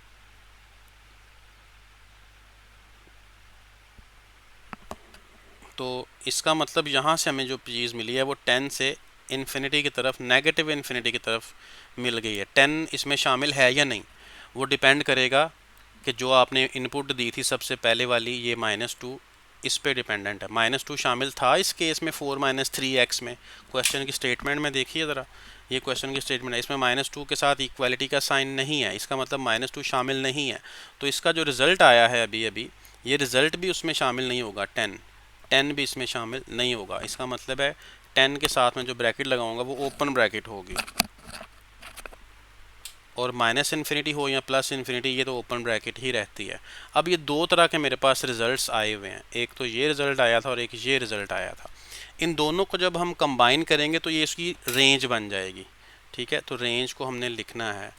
तो इसका मतलब यहाँ से हमें जो चीज़ मिली है वो 10 से इन्फिनिटी की तरफ, नेगेटिव इन्फिनिटी की तरफ मिल गई है। 10 इसमें शामिल है या नहीं वो डिपेंड करेगा कि जो आपने इनपुट दी थी सबसे पहले वाली, ये -2, इस पे डिपेंडेंट है। -2 शामिल था इस केस में 4 माइनस 3x में। क्वेश्चन की स्टेटमेंट में देखिए ज़रा, ये क्वेश्चन की स्टेटमेंट है, इसमें -2 के साथ इक्वालिटी का साइन नहीं है, इसका मतलब -2 शामिल नहीं है। तो इसका जो रिज़ल्ट आया है अभी अभी, ये रिज़ल्ट भी उसमें शामिल नहीं होगा। 10 भी इसमें शामिल नहीं होगा। इसका मतलब है 10 के साथ में जो ब्रैकेट लगाऊंगा वो ओपन ब्रैकेट होगी, और -इन्फिनिटी हो या +इन्फिनिटी ये तो ओपन ब्रैकेट ही रहती है। अब ये दो तरह के मेरे पास रिजल्ट्स आए हुए हैं, एक तो ये रिज़ल्ट आया था और एक ये रिज़ल्ट आया था। इन दोनों को जब हम कंबाइन करेंगे तो ये इसकी रेंज बन जाएगी। ठीक है, तो रेंज को हमने लिखना है,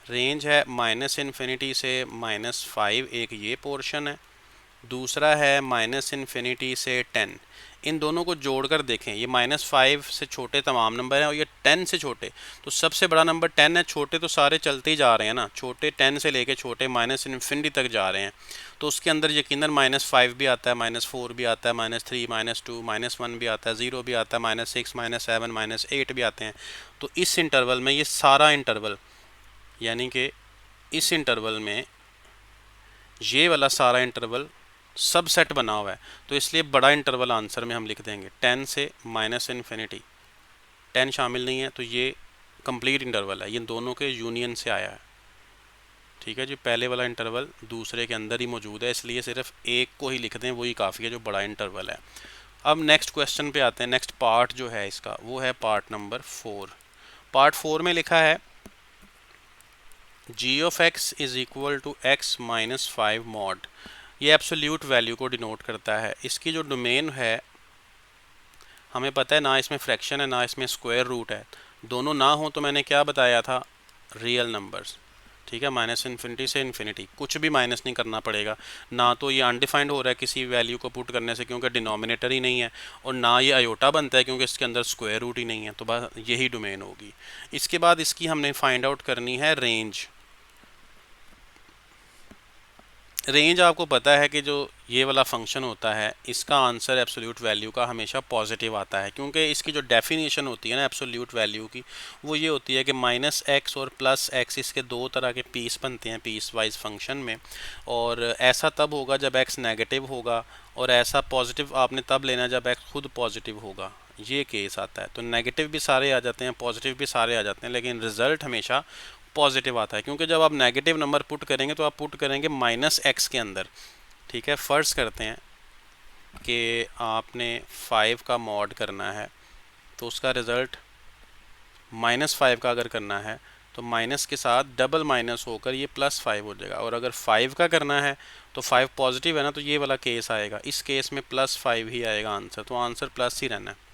रेंज है -इन्फिनिटी से -5, एक ये पोर्शन है, दूसरा है -इन्फिनिटी से 10। इन दोनों को जोड़कर देखें, ये -5 से छोटे तमाम नंबर हैं और ये 10 से छोटे, तो सबसे बड़ा नंबर 10 है, छोटे तो सारे चलते ही जा रहे हैं ना, छोटे 10 से लेके छोटे -इन्फिनिटी तक जा रहे हैं, तो उसके अंदर यकीनन -5 भी आता है, -4 भी आता है, -3, -2, -1 भी आता है, 0 भी आता है, -6, -7, -8 भी आते हैं। तो इस इंटरवल में ये सारा इंटरवल, यानी कि इस इंटरवल में ये वाला सारा इंटरवल सब सेट बना हुआ है, तो इसलिए बड़ा इंटरवल आंसर में हम लिख देंगे 10 से -इन्फिनिटी। 10 शामिल नहीं है तो ये कंप्लीट इंटरवल है, ये दोनों के यूनियन से आया है। ठीक है जी, पहले वाला इंटरवल दूसरे के अंदर ही मौजूद है, इसलिए सिर्फ एक को ही लिख दें, वही काफ़ी है जो बड़ा इंटरवल है। अब नेक्स्ट क्वेश्चन पे आते हैं। नेक्स्ट पार्ट जो है इसका वो है पार्ट नंबर 4। पार्ट 4 में लिखा है g of x is equal to x minus 5 mod. ये एब्सोल्यूट वैल्यू को डिनोट करता है। इसकी जो डोमेन है हमें पता है, ना इसमें फ्रैक्शन है ना इसमें स्क्वायर रूट है, दोनों ना हो तो मैंने क्या बताया था, रियल नंबर्स। ठीक है, -इन्फिनिटी से इन्फिनिटी, कुछ भी माइनस नहीं करना पड़ेगा, ना तो ये अनडिफाइंड हो रहा है किसी वैल्यू को पुट करने से क्योंकि डिनोमिनेटर ही नहीं है, और ना ये आयोटा बनता है क्योंकि इसके अंदर स्क्वायर रूट ही नहीं है, तो बस यही डोमेन होगी। इसके बाद इसकी हमने फाइंड आउट करनी है रेंज। रेंज आपको पता है कि जो ये वाला फंक्शन होता है इसका आंसर एब्सोल्यूट वैल्यू का हमेशा पॉजिटिव आता है, क्योंकि इसकी जो डेफिनेशन होती है ना एब्सोल्यूट वैल्यू की, वो ये होती है कि -x और +x इसके दो तरह के पीस बनते हैं पीस वाइज फंक्शन में, और ऐसा तब होगा जब x नेगेटिव होगा, और ऐसा पॉजिटिव आपने तब लेना जब x खुद पॉजिटिव होगा। ये केस आता है, तो नेगेटिव भी सारे आ जाते हैं, पॉजिटिव भी सारे आ जाते हैं, लेकिन रिजल्ट हमेशा पॉजिटिव आता है, क्योंकि जब आप नेगेटिव नंबर पुट करेंगे तो आप पुट करेंगे -x के अंदर। ठीक है, फ़र्ज़ करते हैं कि आपने 5 का मॉड करना है, तो उसका रिज़ल्ट -5 का अगर करना है तो माइनस के साथ डबल माइनस होकर ये +5 हो जाएगा, और अगर 5 का करना है तो 5 पॉजिटिव है ना, तो ये वाला केस आएगा, इस केस में +5 ही आएगा आंसर, तो आंसर प्लस ही रहना है।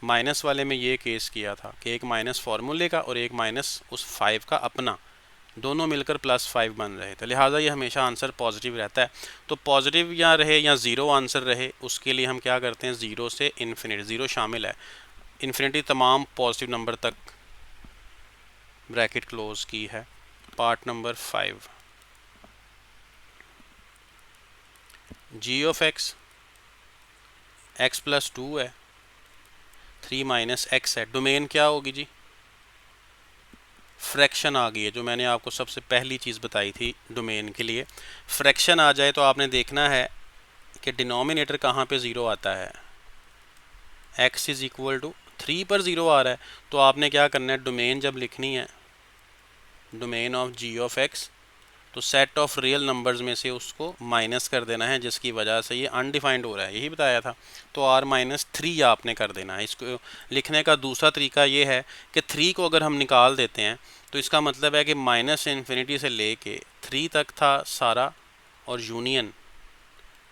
माइनस वाले में ये केस किया था कि एक माइनस फार्मूले का और एक माइनस उस 5 का अपना, दोनों मिलकर +5 बन रहे थे, लिहाजा ये हमेशा आंसर पॉजिटिव रहता है। तो पॉजिटिव या रहे या ज़ीरो आंसर रहे, उसके लिए हम क्या करते हैं, 0 से इन्फिनिटी, ज़ीरो शामिल है, इन्फिनिटी तमाम पॉजिटिव नंबर तक ब्रैकेट क्लोज की है। Part number 5, g of x x+2 है, 3 माइनस x है, डोमेन क्या होगी जी, फ्रैक्शन आ गई है, जो मैंने आपको सबसे पहली चीज़ बताई थी डोमेन के लिए। फ्रैक्शन आ जाए तो आपने देखना है कि डिनोमिनेटर कहाँ पे 0 आता है, x इज़ इक्वल टू 3 पर 0 आ रहा है, तो आपने क्या करना है, डोमेन जब लिखनी है, domain of g of x, तो सेट ऑफ रियल नंबर्स में से उसको माइनस कर देना है, जिसकी वजह से ये अनडिफाइंड हो रहा है, यही बताया था। तो r-3 आपने कर देना है। इसको लिखने का दूसरा तरीका ये है कि 3 को अगर हम निकाल देते हैं तो इसका मतलब है कि -∞ से लेके 3 तक था सारा, और यूनियन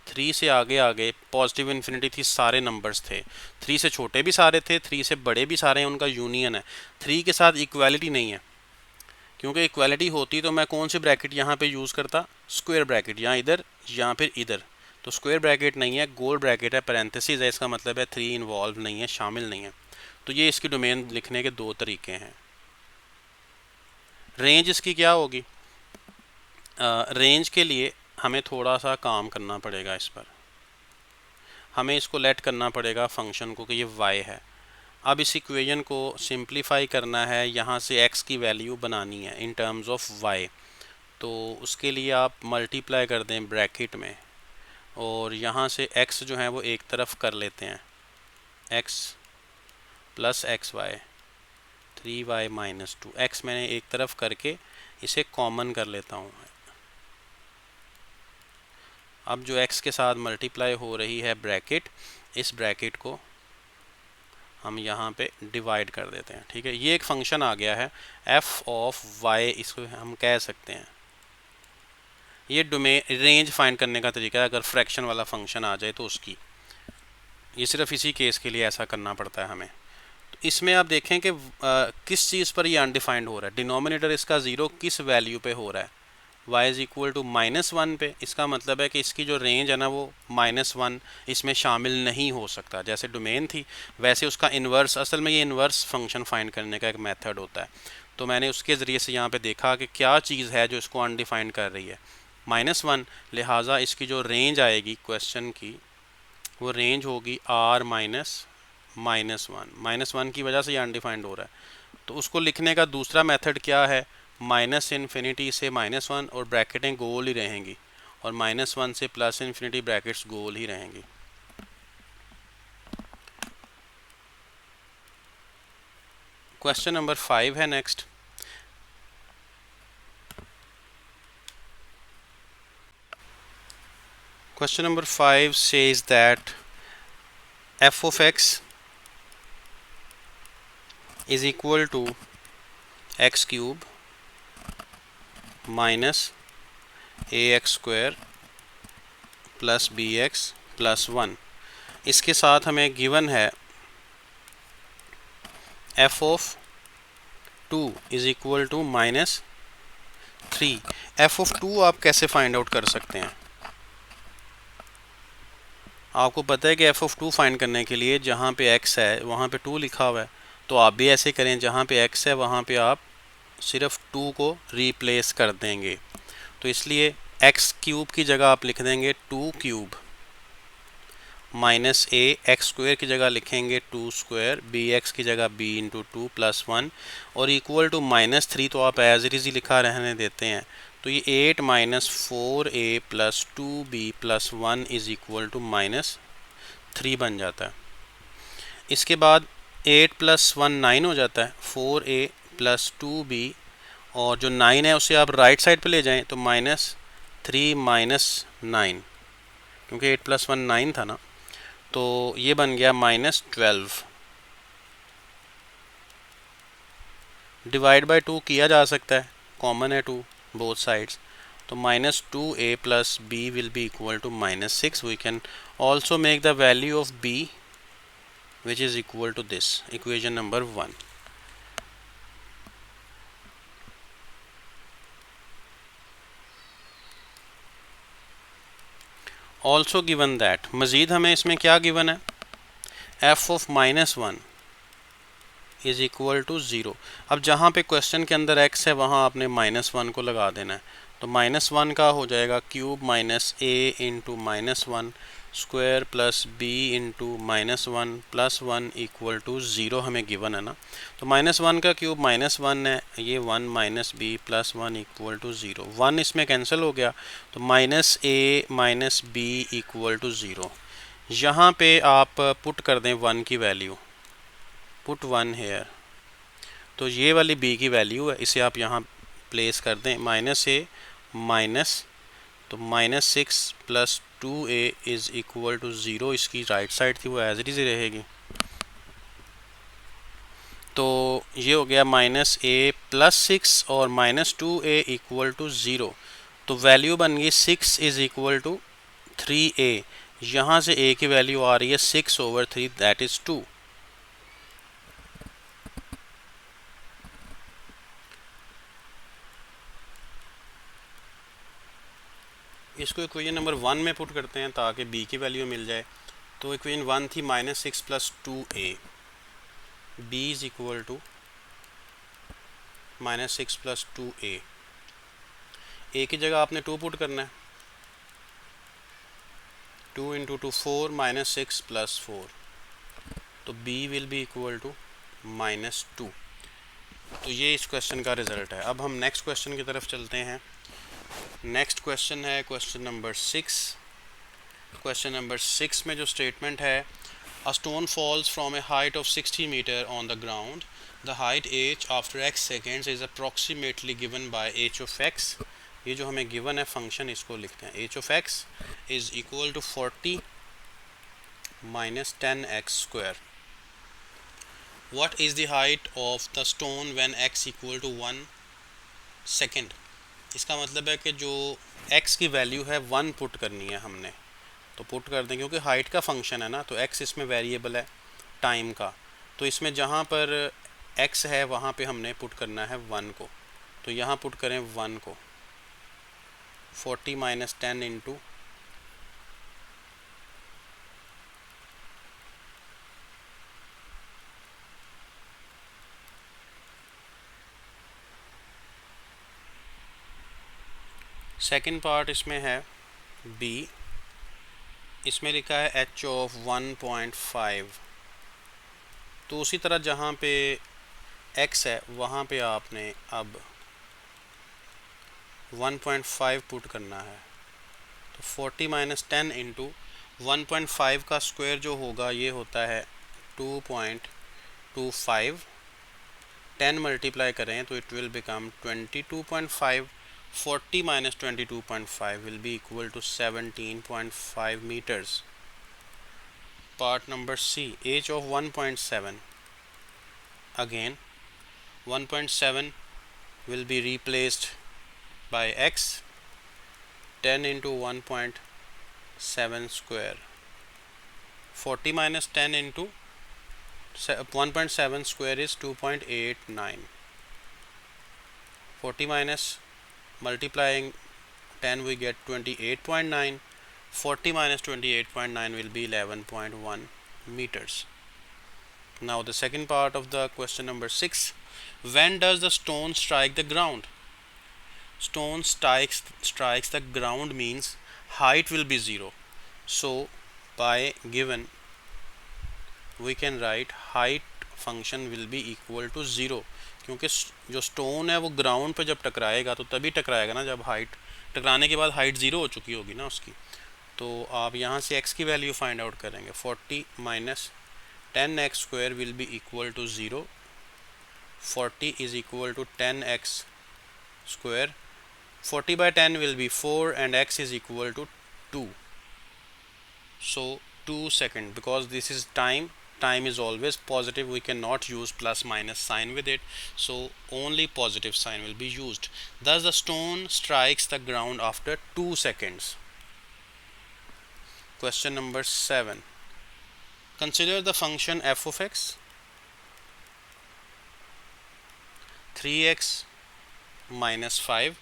3 से आगे आगे पॉजिटिव इन्फिनिटी थी, सारे नंबर्स थे। 3 से छोटे भी सारे थे, 3 से बड़े भी सारे हैं, उनका यूनियन है। 3 के साथ इक्वालिटी नहीं है, क्योंकि इक्वालिटी होती तो मैं कौन सी ब्रैकेट यहाँ पे यूज़ करता, स्क्वायर ब्रैकेट, या इधर या फिर इधर। तो स्क्वायर ब्रैकेट नहीं है, गोल ब्रैकेट है, पैरेंथेसिस है, इसका मतलब है 3 इन्वॉल्व नहीं है, शामिल नहीं है। तो ये इसकी डोमेन लिखने के दो तरीके हैं। रेंज इसकी क्या होगी, रेंज के लिए हमें थोड़ा सा काम करना पड़ेगा। इस पर हमें इसको लेट करना पड़ेगा फंक्शन को कि ये y है। अब इस इक्वेशन को सिंप्लीफाई करना है, यहाँ से x की वैल्यू बनानी है इन टर्म्स ऑफ y। तो उसके लिए आप मल्टीप्लाई कर दें ब्रैकेट में, और यहाँ से x जो है वो एक तरफ कर लेते हैं, x plus xy 3y minus 2, x मैंने एक तरफ करके इसे कॉमन कर लेता हूँ। अब जो x के साथ मल्टीप्लाई हो रही है ब्रैकेट, इस ब्रैकेट को हम यहाँ पे डिवाइड कर देते हैं, ठीक है। ये एक फंक्शन आ गया है f ऑफ y, इसको हम कह सकते हैं। ये डोमेन रेंज फाइंड करने का तरीका है, अगर फ्रैक्शन वाला फंक्शन आ जाए तो उसकी, ये सिर्फ इसी केस के लिए ऐसा करना पड़ता है हमें। तो इसमें आप देखें कि किस चीज़ पर ये अनडिफाइंड हो रहा है, डिनोमिनेटर इसका 0 किस वैल्यू पे हो रहा है, y इज़ इक्वल टू -1 पे। इसका मतलब है कि इसकी जो रेंज है ना वो -1 इसमें शामिल नहीं हो सकता। जैसे डोमेन थी वैसे उसका इन्वर्स, असल में ये इन्वर्स फंक्शन फाइंड करने का एक मेथड होता है। तो मैंने उसके ज़रिए से यहाँ पे देखा कि क्या चीज़ है जो इसको अनडिफाइंड कर रही है, -1, लिहाजा इसकी जो रेंज आएगी क्वेश्चन की वो रेंज होगी r -1 की वजह से ये अनडिफाइंड हो रहा है। तो उसको लिखने का दूसरा मेथड क्या है, -∞ से -1, और ब्रैकेटें गोल ही रहेंगी, और -1 से +∞ ब्रैकेट्स गोल ही रहेंगी। क्वेश्चन नंबर 5 है next. Question number 5 says that f of x is equal to x cube minus ax square plus bx plus 1। इसके साथ हमें गिवन है f of 2 is equal to -3। f of 2 आप कैसे फाइंड आउट कर सकते हैं, आपको पता है कि f of 2 फाइंड करने के लिए जहाँ पे x है वहाँ पे 2 लिखा हुआ है, तो आप भी ऐसे करें, जहाँ पे x है वहाँ पे आप सिर्फ 2 को रिप्लेस कर देंगे। तो इसलिए x क्यूब की जगह आप लिख देंगे 2 cube minus a, x square की जगह लिखेंगे 2 स्क्वायर, bx की जगह b इंटू 2 प्लस 1, और इक्वल टू -3 तो आप एज इट इज़ ही लिखा रहने देते हैं। तो ये 8 - 4a plus 2b plus 1 is equal to -3 बन जाता है। इसके बाद 8 + 1 9 हो जाता है, 4a प्लस 2b, और जो 9 है उसे आप राइट साइड पे ले जाएं तो -3 - 9, क्योंकि 8 + 1 9 था ना, तो ये बन गया -12। डिवाइड बाय 2 किया जा सकता है, कॉमन है 2 बोथ साइड्स, तो -2a plus b will be equal to -6। we can also make the value of b which is equal to this, equation number 1। also given that, मज़ीद हमें इसमें क्या गिवन है, f of -1 is equal to 0। अब जहाँ पे question के अंदर x है वहाँ आपने -1 को लगा देना है। तो -1 का हो जाएगा cube minus A into -1 square plus B into -1 plus 1 equal to 0 हमें गिवन है ना। तो -1 का क्यूब -1 है, ये 1 minus B plus 1 equal to 0। 1 इसमें कैंसिल हो गया तो minus A minus B equal to 0। यहाँ पे आप पुट कर दें 1 की वैल्यू, पुट 1 हेयर। तो ये वाली b की वैल्यू है, इसे आप यहाँ प्लेस कर दें। माइनस ए माइनस, तो -6 plus 2a is equal to 0। इसकी राइट साइड थी वो एज इट इज़ ही रहेगी। तो ये हो गया -a प्लस 6 और -2a इक्वल टू 0। तो वैल्यू बन गई 6 इज़ इक्वल टू 3a। यहाँ से a की वैल्यू आ रही है 6/3, दैट इज़ 2। इसको इक्वेशन नंबर 1 में पुट करते हैं ताकि b की वैल्यू मिल जाए। तो इक्वेशन 1 थी -6 plus 2a, b is equal to -6 plus 2a। a की जगह आपने 2 पुट करना है। 2 इंटू 2 4 -6 प्लस 4, तो b will be equal to -2। तो ये इस क्वेश्चन का रिजल्ट है। अब हम नेक्स्ट क्वेश्चन की तरफ चलते हैं। नेक्स्ट क्वेश्चन है क्वेश्चन नंबर 6। क्वेश्चन नंबर 6 में जो स्टेटमेंट है, a stone falls from a height of 60 metre on the ground, the height h after x seconds is approximately given by h of x। ये जो हमें given है function, इसको लिखते हैं। h of x is equal to 40 minus 10x square. What is the height of the stone when x equal to 1 second. इसका मतलब है कि जो x की वैल्यू है 1 पुट करनी है हमने, तो पुट कर दें क्योंकि हाइट का फंक्शन है ना, तो x इसमें वेरिएबल है टाइम का। तो इसमें जहाँ पर x है वहाँ पे हमने पुट करना है 1 को। तो यहाँ पुट करें 1 को, 40 माइनस 10 इंटू सेकेंड पार्ट इसमें है b, इसमें लिखा है h ऑफ 1.5। तो उसी तरह जहाँ पे x है वहाँ पे आपने अब 1.5 पुट करना है। तो 40 माइनस 10 इंटू 1.5 का स्क्वायर जो होगा ये होता है 2.25। 10 मल्टीप्लाई करें तो it will become 22.5। 40 minus 22.5 will be equal to 17.5 meters. Part number C, h of 1.7. Again 1.7 will be replaced by x, 10 into 1.7 square. 40 minus 10 into 1.7 square is 2.89. 40 minus multiplying 10 we get 28.9. 40 minus 28.9 will be 11.1 meters. Now the second part of the question number 6. When does the stone strike the ground? Stone strikes the ground means height will be 0. So by given we can write height function will be equal to 0, क्योंकि जो stone है वो ground पे जब टकराएगा तो तभी टकराएगा ना जब हाइट, टकराने के बाद हाइट 0 हो चुकी होगी ना उसकी। तो आप यहाँ से x की वैल्यू फाइंड आउट करेंगे। 40 minus 10x square will be equal to 0। 40 is equal to 10x square. 40 by 10 will be 4 and x is equal to 2. So 2 seconds, because this is time is always positive, we cannot use plus minus sign with it, so only positive sign will be used. Thus the stone strikes the ground after 2 seconds. Question number 7. Consider the function f of x. 3x minus 5.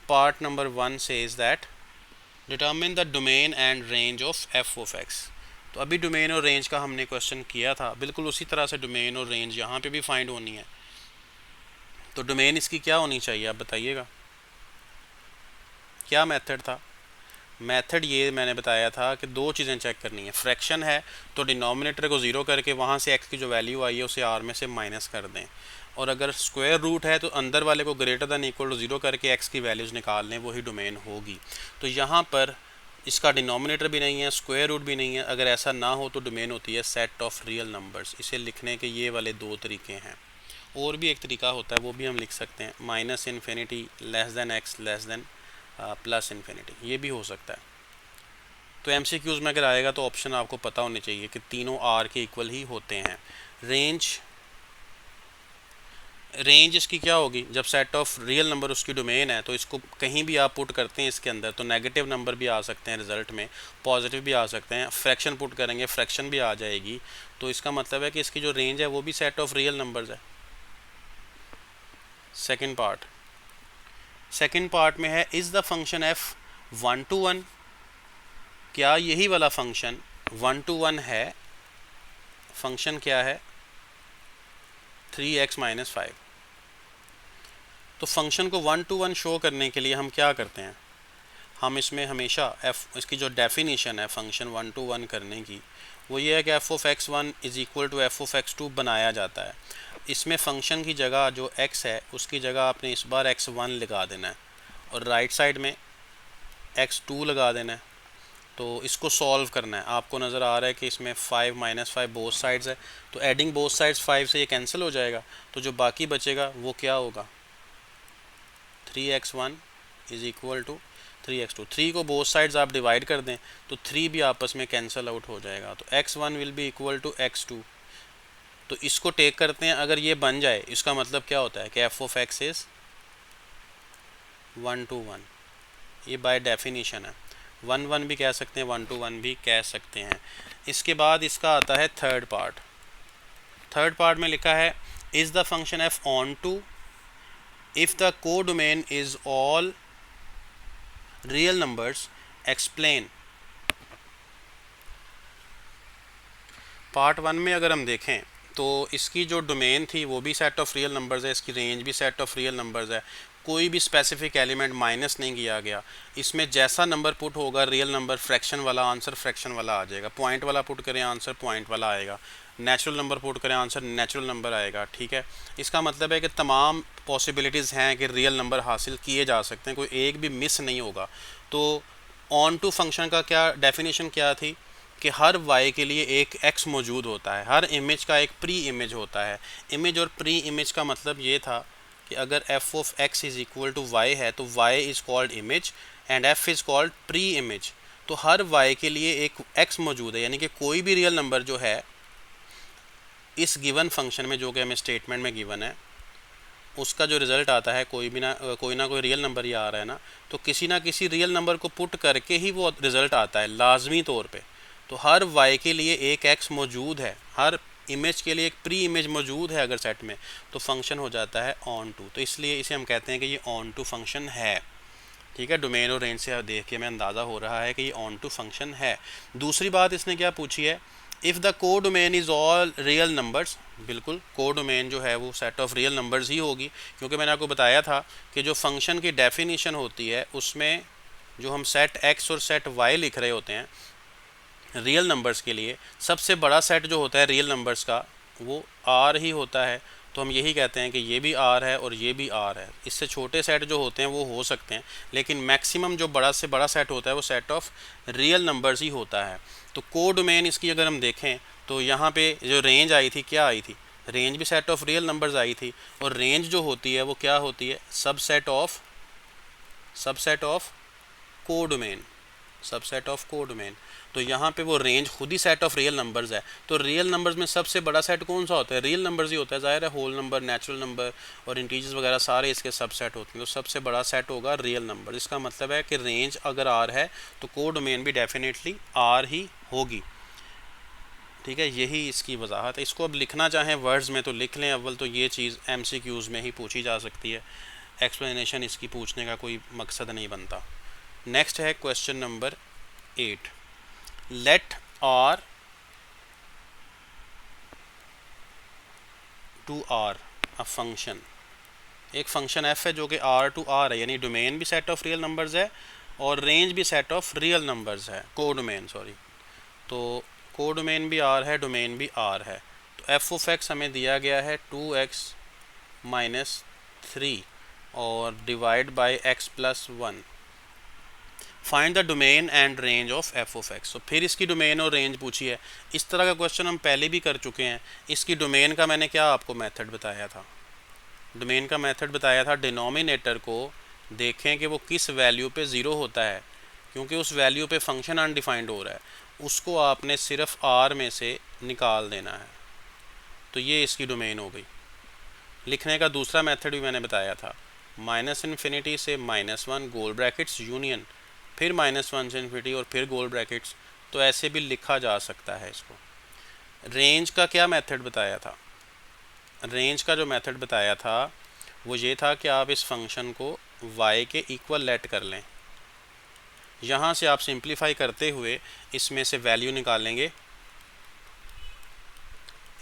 Part number 1 says that determine the domain and range of f of x. तो अभी domain और range का हमने question किया था, बिल्कुल उसी तरह से डोमेन और रेंज यहाँ पे भी फाइंड होनी है। तो डोमेन इसकी क्या होनी चाहिए आप बताइएगा। क्या मेथड था? मेथड ये मैंने बताया था कि दो चीज़ें चेक करनी है। फ्रैक्शन है तो डिनोमिनेटर को ज़ीरो करके वहाँ से एक्स की जो वैल्यू आई है उसे आर में से माइनस कर दें, और अगर स्क्वायर रूट है तो अंदर वाले को greater than equal to zero करके एक्स की वैल्यूज़ निकाल लें, वही डोमेन होगी। तो यहाँ पर इसका डिनोमिनेटर भी नहीं है, स्क्वायर रूट भी नहीं है। अगर ऐसा ना हो तो डोमेन होती है सेट ऑफ रियल नंबर्स। इसे लिखने के ये वाले दो तरीके हैं। और भी एक तरीका होता है, वो भी हम लिख सकते हैं, minus infinity less than x less than plus infinity, ये भी हो सकता है। तो एमसीक्यूज़ में अगर आएगा तो ऑप्शन आपको पता होने चाहिए कि तीनों आर के इक्वल ही होते हैं। रेंज इसकी क्या होगी? जब सेट ऑफ रियल नंबर उसकी डोमेन है तो इसको कहीं भी आप पुट करते हैं इसके अंदर तो नेगेटिव नंबर भी आ सकते हैं रिजल्ट में, पॉजिटिव भी आ सकते हैं। फ्रैक्शन पुट करेंगे फ्रैक्शन भी आ जाएगी। तो इसका मतलब है कि इसकी जो रेंज है वो भी सेट ऑफ रियल नंबर्स है। सेकेंड पार्ट में है is the function F 1 to 1, क्या यही वाला फंक्शन 1 to 1 है? फंक्शन क्या है? 3x - 5। तो फंक्शन को 1 to 1 शो करने के लिए हम क्या करते हैं? हम इसमें हमेशा इसकी जो डेफिनेशन है फंक्शन 1 to 1 करने की, वो ये है कि f(x1) is equal to f(x2) बनाया जाता है। इसमें फंक्शन की जगह जो x है उसकी जगह आपने इस बार x1 लगा देना है और राइट साइड में x2 लगा देना है। तो इसको सॉल्व करना है। आपको नज़र आ रहा है कि इसमें 5 - 5 बोथ साइड्स है, तो एडिंग बोथ साइड्स 5 से ये कैंसिल हो जाएगा। तो जो बाकी बचेगा वो क्या होगा? 3x1 is equal to 3x2। 3 को बोथ साइड्स आप डिवाइड कर दें तो 3 भी आपस में कैंसिल आउट हो जाएगा। तो x1 will be equal to x2। तो इसको टेक करते हैं, अगर ये बन जाए इसका मतलब क्या होता है कि f(x) इज़ 1 to 1। ये बाय डेफिनेशन है। 1 1 भी कह सकते हैं, 1 to 1 भी कह सकते हैं। इसके बाद इसका आता है थर्ड पार्ट में लिखा है is the function f onto if the codomain is all real numbers explain. Part 1 में अगर हम देखें तो इसकी जो डोमेन थी वो भी सेट ऑफ रियल नंबर्स है, इसकी रेंज भी सेट ऑफ रियल नंबर्स है, कोई भी स्पेसिफिक एलिमेंट माइनस नहीं किया गया। इसमें जैसा नंबर पुट होगा रियल नंबर, फ्रैक्शन वाला आंसर फ्रैक्शन वाला आ जाएगा, पॉइंट वाला पुट करें आंसर पॉइंट वाला आएगा, नेचुरल नंबर पुट करें आंसर नेचुरल नंबर आएगा। ठीक है, इसका मतलब है कि तमाम पॉसिबिलिटीज़ हैं कि रियल नंबर हासिल किए जा सकते हैं, कोई एक भी मिस नहीं होगा। तो ऑन टू फंक्शन का क्या डेफिनेशन क्या थी कि हर y के लिए एक x मौजूद होता है, हर इमेज का एक प्री इमेज होता है। इमेज और प्री इमेज का मतलब ये था कि अगर f(x) is equal to y है तो y is called image and f is called pre image. तो हर y के लिए एक x मौजूद है, यानी कि कोई भी रियल नंबर जो है इस गिवन फंक्शन में, जो कि हमें स्टेटमेंट में गिवन है, उसका जो रिज़ल्ट आता है कोई ना कोई रियल नंबर ही आ रहा है ना, तो किसी ना किसी रियल नंबर को पुट करके ही वो रिज़ल्ट आता है लाजमी तौर पे। तो हर y के लिए एक x मौजूद है, हर इमेज के लिए एक प्री इमेज मौजूद है अगर सेट में, तो फंक्शन हो जाता है ऑन टू। तो इसलिए इसे हम कहते हैं कि ये ऑन टू फंक्शन है। ठीक है, डोमेन और रेंज से देख के हमें अंदाज़ा हो रहा है कि ये ऑन टू फंक्शन है। दूसरी बात इसने क्या पूछी है, इफ़ द को domain is all real numbers. बिल्कुल, को डोमेन जो है वो सेट ऑफ रियल नंबर्स ही होगी, क्योंकि मैंने आपको बताया था कि जो फंक्शन की डेफिनेशन होती है उसमें जो हम सेट x और सेट y लिख रहे होते हैं रियल नंबर्स के लिए, सबसे बड़ा सेट जो होता है रियल नंबर्स का वो R ही होता है। तो हम यही कहते हैं कि ये भी R है और ये भी R है। इससे छोटे सेट जो होते हैं वो हो सकते हैं, लेकिन मैक्सिमम जो बड़ा से बड़ा सेट होता है वो सेट ऑफ रियल नंबर्स ही होता है। तो को डोमेन इसकी अगर हम देखें तो यहाँ पे जो रेंज आई थी, क्या आई थी? रेंज भी set of real numbers I थी, और रेंज जो होती है वो क्या होती है? Subset of codomain, subset of codomain. तो यहाँ पे वो रेंज खुद ही सेट ऑफ रियल नंबर्स है। तो रियल नंबर्स में सबसे बड़ा सेट कौन सा होता है? रियल नंबर्स ही होता है। ज़ाहिर है होल नंबर, नेचुरल नंबर और इंटीजर्स वगैरह सारे इसके सबसेट होते हैं, तो सबसे बड़ा सेट होगा रियल नंबर। इसका मतलब है कि रेंज अगर आर है तो कोडोमेन भी डेफिनेटली आर ही होगी। ठीक है, यही इसकी वजाहत है। इसको अब लिखना चाहें वर्ड्स में तो लिख लें। अव्वल तो ये चीज़ MCQs में ही पूछी जा सकती है, एक्सप्लेनेशन इसकी पूछने का कोई मकसद नहीं बनता। नेक्स्ट है question number 8। Let R to R a function. एक फंक्शन f है जो कि R टू R है, यानी डोमेन भी सेट ऑफ रियल नंबर्स है और रेंज भी सेट ऑफ रियल नंबर्स है, कोडोमेन सॉरी। तो कोडोमेन भी आर है, डोमेन भी आर है। तो एफ ऑफ एक्स हमें दिया गया है 2x माइनस 3 और divide by x plus 1। Find the domain and range of F of x. तो फिर इसकी डोमेन और रेंज पूछी है। इस तरह का क्वेश्चन हम पहले भी कर चुके हैं। इसकी डोमेन का मैंने क्या आपको मेथड बताया था? डोमेन का मेथड बताया था डिनोमिनेटर को देखें कि वो किस वैल्यू पे ज़ीरो होता है, क्योंकि उस वैल्यू पे फंक्शन अनडिफाइंड हो रहा है, उसको आपने सिर्फ आर में से निकाल देना है। तो ये इसकी डोमेन हो गई। लिखने का दूसरा मेथड भी मैंने बताया था, माइनस इन्फिनिटी से -1 गोल ब्रैकेट्स यूनियन, फिर -1 से इन्फिनिटी और फिर गोल ब्रैकेट्स। तो ऐसे भी लिखा जा सकता है इसको। रेंज का क्या मेथड बताया था? रेंज का जो मेथड बताया था वो ये था कि आप इस फंक्शन को y के इक्वल लेट कर लें। यहाँ से आप सिंप्लीफाई करते हुए इसमें से वैल्यू निकालेंगे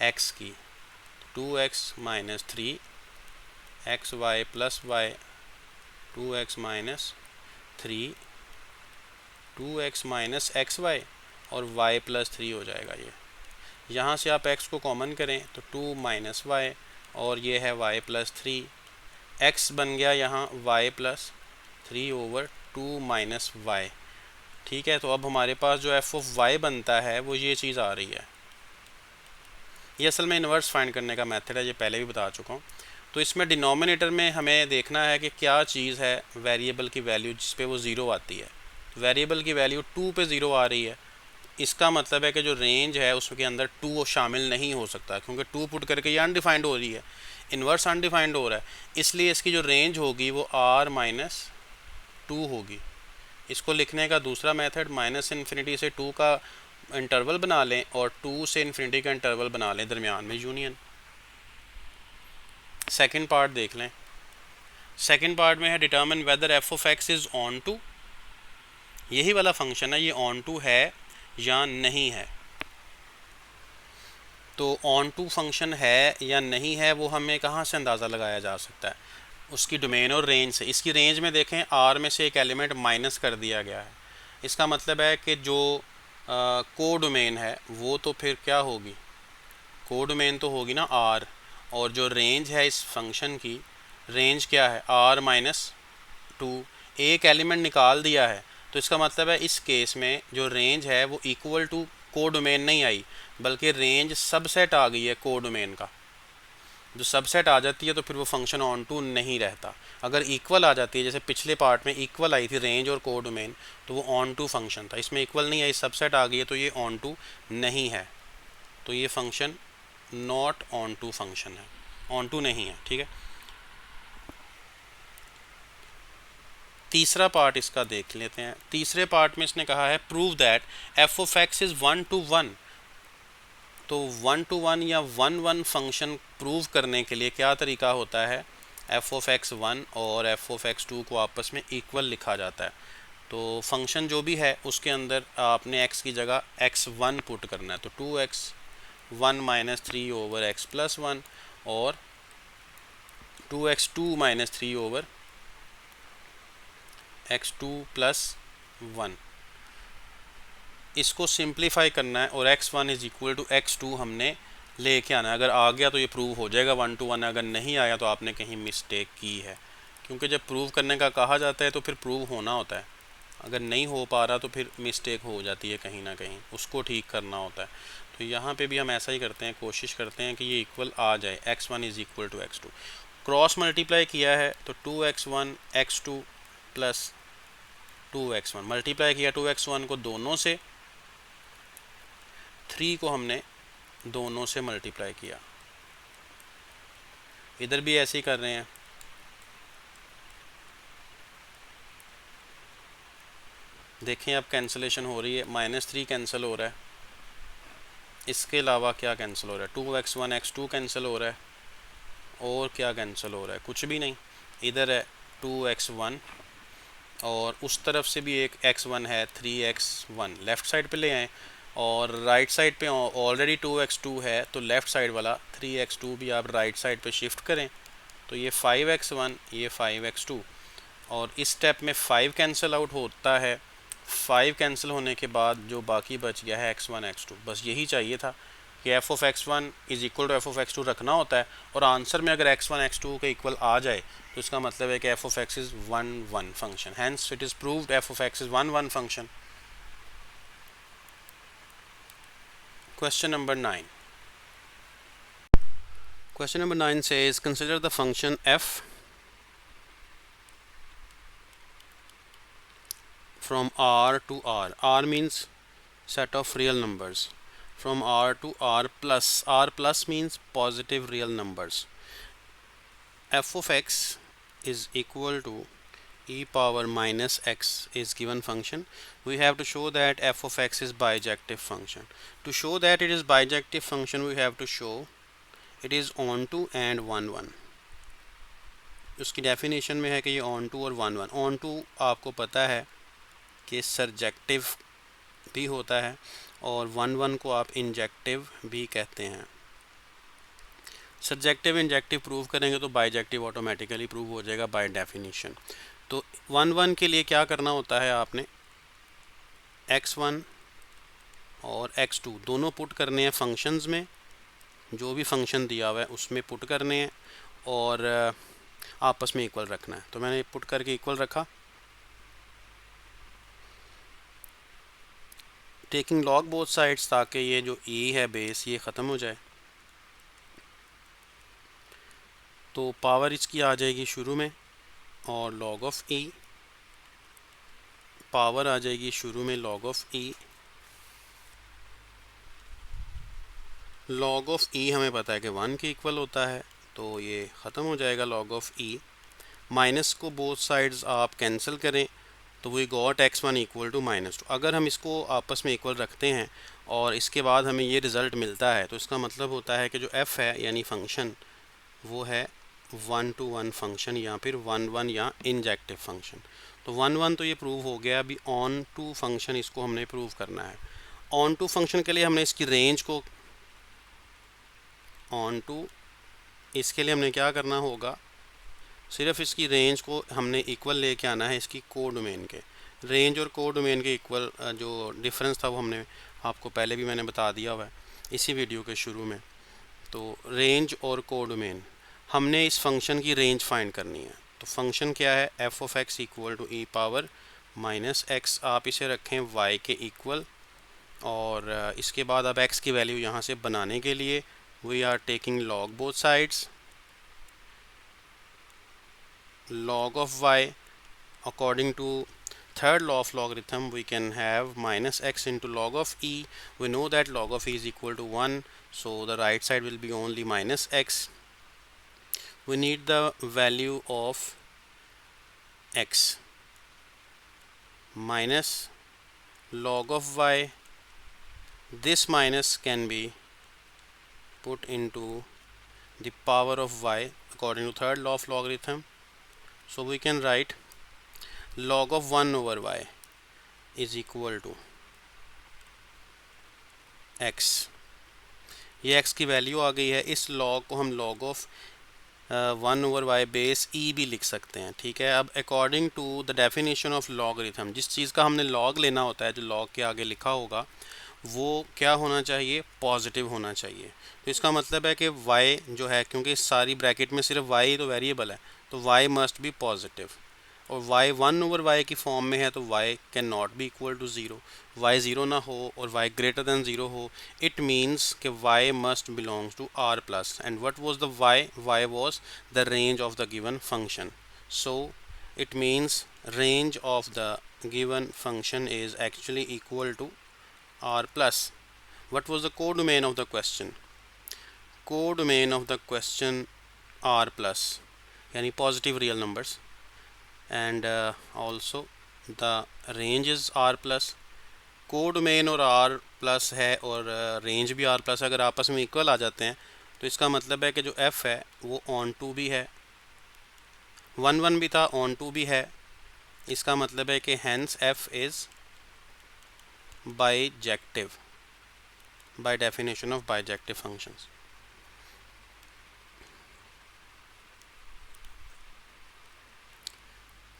x की, 2x minus 3 xy plus y, 2x minus 3 2x minus xy और y प्लस 3 हो जाएगा। ये यहाँ से आप x को कॉमन करें तो 2 माइनस y और ये है y प्लस 3, x बन गया यहाँ y plus 3 over 2 minus y। ठीक है, तो अब हमारे पास जो f ऑफ y बनता है वो ये चीज़ आ रही है। ये असल में इन्वर्स फाइंड करने का मेथड है, ये पहले भी बता चुका हूँ। तो इसमें डिनोमिनेटर में हमें देखना है कि क्या चीज़ है वेरिएबल की वैल्यू जिस पे वो ज़ीरो आती है। वेरिएबल की वैल्यू 2 पे ज़ीरो आ रही है, इसका मतलब है कि जो रेंज है उसके अंदर 2 शामिल नहीं हो सकता, क्योंकि 2 पुट करके ये अनडिफाइंड हो रही है, इन्वर्स अनडिफाइंड हो रहा है। इसलिए इसकी जो रेंज होगी वो r माइनस 2 होगी। इसको लिखने का दूसरा मेथड, माइनस इन्फिनिटी से 2 का इंटरवल बना लें और 2 से इन्फिनिटी का इंटरवल बना लें, दरमियान में यूनियन। सेकंड पार्ट देख लें। सेकंड पार्ट में है determine whether f of x is on to. यही वाला फंक्शन है, ये ऑन टू है या नहीं है। तो ऑन टू फंक्शन है या नहीं है वो हमें कहाँ से अंदाज़ा लगाया जा सकता है? उसकी डोमेन और रेंज से। इसकी रेंज में देखें आर में से एक एलिमेंट माइनस कर दिया गया है, इसका मतलब है कि जो को डोमेन है वो तो फिर क्या होगी? को डोमेन तो होगी ना आर, और जो रेंज है इस फंक्शन की, रेंज क्या है? R minus 2। एक एलिमेंट निकाल दिया है, तो इसका मतलब है इस केस में जो रेंज है वो इक्वल टू को डोमेन नहीं आई, बल्कि रेंज सबसेट आ गई है को डोमेन का। जो सबसेट आ जाती है तो फिर वो फंक्शन ऑन टू नहीं रहता। अगर इक्वल आ जाती है, जैसे पिछले पार्ट में इक्वल आई थी रेंज और को डोमेन, तो वो ऑन टू फंक्शन था। इसमें इक्वल नहीं आई, सबसेट आ गई है, तो ये ऑन टू नहीं है। तो ये function not on to function है, ऑन टू नहीं है। ठीक है, तीसरा पार्ट इसका देख लेते हैं। तीसरे पार्ट में इसने कहा है prove that F of x is 1 to 1। तो 1 to 1 या 1 फंक्शन प्रूव करने के लिए क्या तरीका होता है? एफ ऑफ एक्स 1 और एफ ऑफ एक्स 2 को आपस में इक्वल लिखा जाता है। तो फंक्शन जो भी है उसके अंदर आपने x की जगह x1 पुट करना है। तो 2x1 minus 3 over x plus 1 और 2x2 minus 3 over x2 plus 1। इसको सिंप्लीफाई करना है और x1 is equal to x2 हमने लेके आना है। अगर आ गया तो ये प्रूव हो जाएगा 1 to 1, अगर नहीं आया तो आपने कहीं मिस्टेक की है, क्योंकि जब प्रूव करने का कहा जाता है तो फिर प्रूव होना होता है। अगर नहीं हो पा रहा तो फिर मिस्टेक हो जाती है कहीं ना कहीं, उसको ठीक करना होता है। तो यहाँ पे भी हम ऐसा ही करते हैं, कोशिश करते हैं कि ये इक्वल आ जाए, x1 is equal to x2। Cross multiply किया है तो 2x1 x2 plus 2x1, multiply किया 2x1 को दोनों से, 3 को हमने दोनों से मल्टीप्लाई किया। इधर भी ऐसे ही कर रहे हैं। देखें अब कैंसिलेशन हो रही है, -3 कैंसिल हो रहा है। इसके अलावा क्या कैंसिल हो रहा है? 2x1 x2 कैंसिल हो रहा है, और क्या कैंसिल हो रहा है? कुछ भी नहीं। इधर है 2x1 और उस तरफ से भी एक x1 है, 3x1 लेफ़्ट साइड पे ले आएँ, और राइट साइड पे ऑलरेडी 2x2 है, तो लेफ़्ट साइड वाला 3x2 भी आप राइट साइड पे शिफ्ट करें। तो ये 5x1, ये 5x2, और इस स्टेप में 5 कैंसिल आउट होता है। 5 कैंसिल होने के बाद जो बाकी बच गया है x1 x2, बस यही चाहिए था कि f of x1 is equal to f of x2 रखना होता है, और आंसर में अगर x1 x2 के इक्वल आ जाए तो इसका मतलब है कि f of x is 1 1 function, hence it is proved f of x is 1 1 function. Question number 9. Question number 9 says consider the function f from r to r. R means set of real numbers. From r to r plus means positive real numbers. F of x is equal to e power minus x is given function. We have to show that f of x is bijective function. To show that it is bijective function, we have to show it is onto and 1 1. उसकी definition में है कि ये on to और 1 1। On to आपको पता है कि सरजेक्टिव भी होता है, और 1 1 को आप इंजेक्टिव भी कहते हैं। सब्जेक्टिव इंजेक्टिव प्रूव करेंगे तो बाइजेक्टिव ऑटोमेटिकली प्रूव हो जाएगा बाय डेफिनेशन। तो 1 1 के लिए क्या करना होता है, आपने x1 और x2 दोनों पुट करने हैं फंक्शंस में, जो भी फंक्शन दिया हुआ है उसमें पुट करने हैं और आपस में इक्वल रखना है। तो मैंने पुट करके इक्वल रखा, टेकिंग लॉग बोथ साइड्स, ताकि ये जो e है बेस ये ख़त्म हो जाए। तो पावर इसकी आ जाएगी शुरू में, और लॉग ऑफ e पावर आ जाएगी शुरू में log of e। Log of e हमें पता है कि 1 के इक्वल होता है, तो ये ख़त्म हो जाएगा लॉग ऑफ e। माइनस को बोथ साइड्स आप कैंसिल करें तो we got x1 equal to -2। अगर हम इसको आपस में इक्वल रखते हैं और इसके बाद हमें ये रिज़ल्ट मिलता है, तो इसका मतलब होता है कि जो f है यानी फंक्शन वो है 1 to 1 फंक्शन या फिर 1 1 या इंजेक्टिव फंक्शन। तो 1 1 तो ये प्रूव हो गया। अभी ऑन टू फंक्शन इसको हमने प्रूव करना है। ऑन टू फंक्शन के लिए हमने इसकी रेंज को ऑन टू, इसके लिए हमने क्या करना होगा, सिर्फ इसकी रेंज को हमने इक्वल लेके आना है इसकी कोडोमेन के। रेंज और कोडोमेन के इक्वल जो डिफरेंस था वो हमने आपको पहले भी मैंने बता दिया हुआ है इसी वीडियो के शुरू में। तो रेंज और कोडोमेन, हमने इस फंक्शन की रेंज फाइंड करनी है। तो फंक्शन क्या है, f of x equal to e power minus x, आप इसे रखें y के इक्वल, और इसके बाद अब x की वैल्यू यहाँ से बनाने के लिए we are taking log both sides. log of y according to third law of logarithm we can have minus x into log of e. We know that log of e is equal to 1, so the right side will be only minus x. We need the value of x minus log of y. This minus can be put into the power of y according to third law of logarithm. So we can write log of 1 over y is equal to x। ये x की value आ गई है। इस log को हम log of 1 over y base e भी लिख सकते हैं, ठीक है। अब according to the definition of logarithm, जिस चीज़ का हमने log लेना होता है, जो log के आगे लिखा होगा वो क्या होना चाहिए, पॉजिटिव होना चाहिए। तो इसका मतलब है कि y जो है, क्योंकि इस सारी ब्रैकेट में सिर्फ y तो वेरिएबल है, तो y मस्ट बी पॉजिटिव, और y 1 ओवर y की फॉर्म में है, तो y can not be equal to 0। y 0 ना हो और y ग्रेटर दैन 0 हो, इट मीन्स कि y must belongs to r plus. And what was the y was the range of the given function. So it means range of the given function is actually equal to r plus. What was the codomain of the question? Codomain of the question r plus, यानी positive real numbers, and also the range is r plus. Codomain और r plus है और range भी r plus, अगर आपस में equal आ जाते हैं तो इसका मतलब है कि जो f है वो ऑन टू भी है, 1 1 भी था, ऑन टू भी है। इसका मतलब है कि hence f is bijective by definition of bijective functions.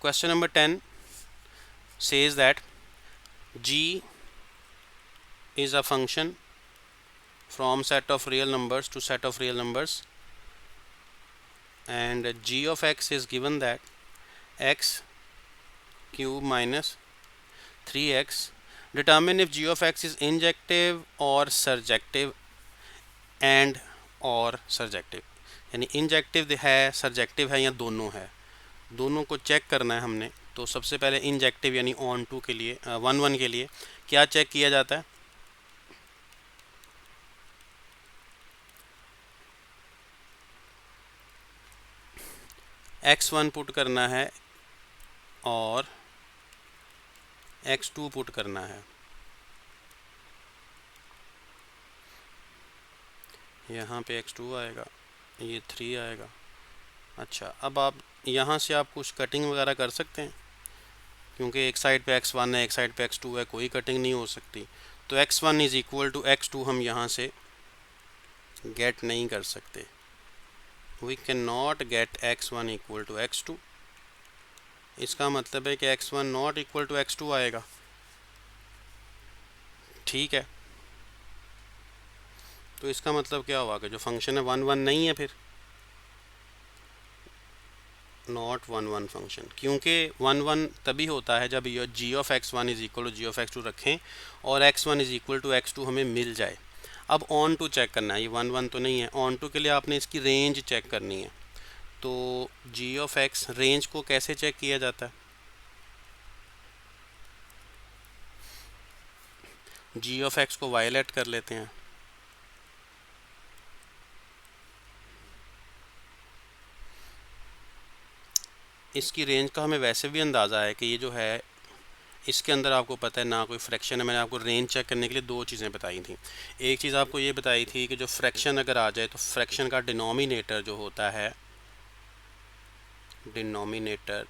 question number 10 says that g is a function from set of real numbers to set of real numbers, and g of x is given that x cube minus 3x. determine if g of x is injective or surjective and और surjective, यानी injective है, surjective है या दोनों है, दोनों को check करना है हमने। तो सबसे पहले इंजेक्टिव यानी ऑन टू के लिए 1 के लिए क्या चेक किया जाता है? x1 पुट करना है और x2 पुट करना है। यहाँ पे x2 आएगा, ये 3 आएगा। अच्छा, अब आप यहाँ से आप कुछ कटिंग वगैरह कर सकते हैं, क्योंकि एक साइड पे x1 है, एक साइड पे x2 है, कोई कटिंग नहीं हो सकती। तो x1 is equal to x2 हम यहाँ से गेट नहीं कर सकते। We can not get x1 equal to x2। इसका मतलब है कि x1 not equal to x2 आएगा। ठीक है, तो इसका मतलब क्या हुआ कि जो फंक्शन है 1 नहीं है, फिर नॉट 1 फंक्शन, क्योंकि 1 तभी होता है जब ये g of x1 is equal to g of x2 रखें और x1 is equal to x2 हमें मिल जाए। अब ऑन टू चेक करना है, ये 1 तो नहीं है। ऑन टू के लिए आपने इसकी रेंज चेक करनी है। तो g ऑफ x रेंज को कैसे चेक किया जाता है? g ऑफ x को वायलेट कर लेते हैं। इसकी रेंज का हमें वैसे भी अंदाज़ा है कि ये जो है इसके अंदर आपको पता है ना कोई फ्रैक्शन है। मैंने आपको रेंज चेक करने के लिए 2 चीज़ें बताई थी। एक चीज़ आपको ये बताई थी कि जो फ्रैक्शन अगर आ जाए तो फ्रैक्शन का डिनोमिनेटर जो होता है, डिनोमिनेटर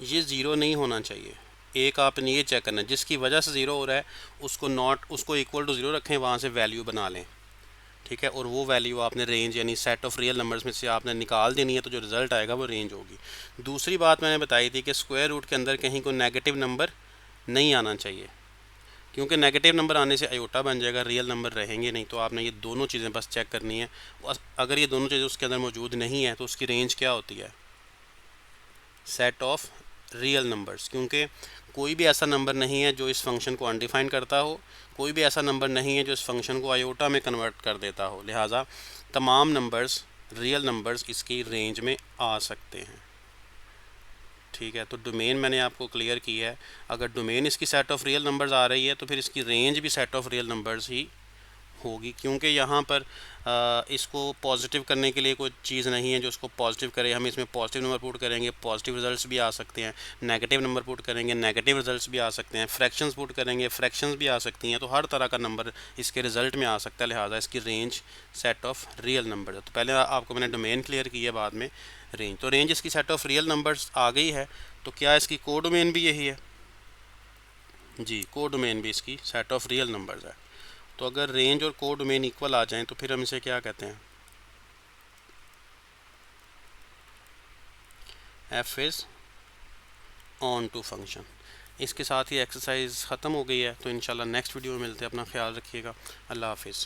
ये ज़ीरो नहीं होना चाहिए। एक आपने ये चेक करना है जिसकी वजह से ज़ीरो हो रहा है उसको इक्वल टू ज़ीरो रखें, वहाँ से वैल्यू बना लें। ठीक है, और वो वैल्यू आपने रेंज यानी सेट ऑफ रियल नंबर्स में से आपने निकाल देनी है, तो जो रिज़ल्ट आएगा वो रेंज होगी। दूसरी बात मैंने बताई थी कि स्क्वायर रूट के अंदर कहीं कोई नेगेटिव नंबर नहीं आना चाहिए, क्योंकि नेगेटिव नंबर आने से आयोटा बन जाएगा, रियल नंबर रहेंगे नहीं। तो आपने ये दोनों चीज़ें बस चेक करनी है। अगर ये दोनों चीज़ें उसके अंदर मौजूद नहीं है तो उसकी रेंज क्या होती है? सेट ऑफ रियल नंबर्स, क्योंकि कोई भी ऐसा नंबर नहीं है जो इस फंक्शन को अनडिफाइन करता हो, कोई भी ऐसा नंबर नहीं है जो इस फंक्शन को आयोटा में कन्वर्ट कर देता हो। लिहाजा तमाम नंबर्स, रियल नंबर्स इसकी रेंज में आ सकते हैं। ठीक है, तो डोमेन मैंने आपको क्लियर किया है। अगर डोमेन इसकी सेट ऑफ रियल नंबर्स आ रही है तो फिर इसकी रेंज भी सेट ऑफ रियल नंबर्स ही होगी, क्योंकि यहाँ पर इसको पॉजिटिव करने के लिए कोई चीज़ नहीं है जो उसको पॉजिटिव करे। हम इसमें पॉजिटिव नंबर पुट करेंगे, पॉजिटिव रिजल्ट्स भी आ सकते हैं। नेगेटिव नंबर पुट करेंगे, नेगेटिव रिजल्ट्स भी आ सकते हैं। फ्रैक्शंस पुट करेंगे, फ्रैक्शंस भी आ सकती हैं। तो हर तरह का नंबर इसके रिजल्ट में आ सकता है। लिहाजा इसकी range set of real number है। तो पहले आपको मैंने डोमेन क्लियर किया, बाद में रेंज। तो रेंज इसकी सेट ऑफ रियल नंबर्स आ गई है, तो क्या इसकी कोडोमेन भी यही है? जी, कोडोमेन भी इसकी सेट ऑफ रियल नंबर्स है। तो अगर रेंज और कोडोमेन इक्वल आ जाएं तो फिर हम इसे क्या कहते हैं? F is on to function. इसके साथ ही एक्सरसाइज ख़त्म हो गई है। तो इंशाल्लाह नेक्स्ट वीडियो में मिलते हैं। अपना ख्याल रखिएगा। अल्लाह हाफिज़।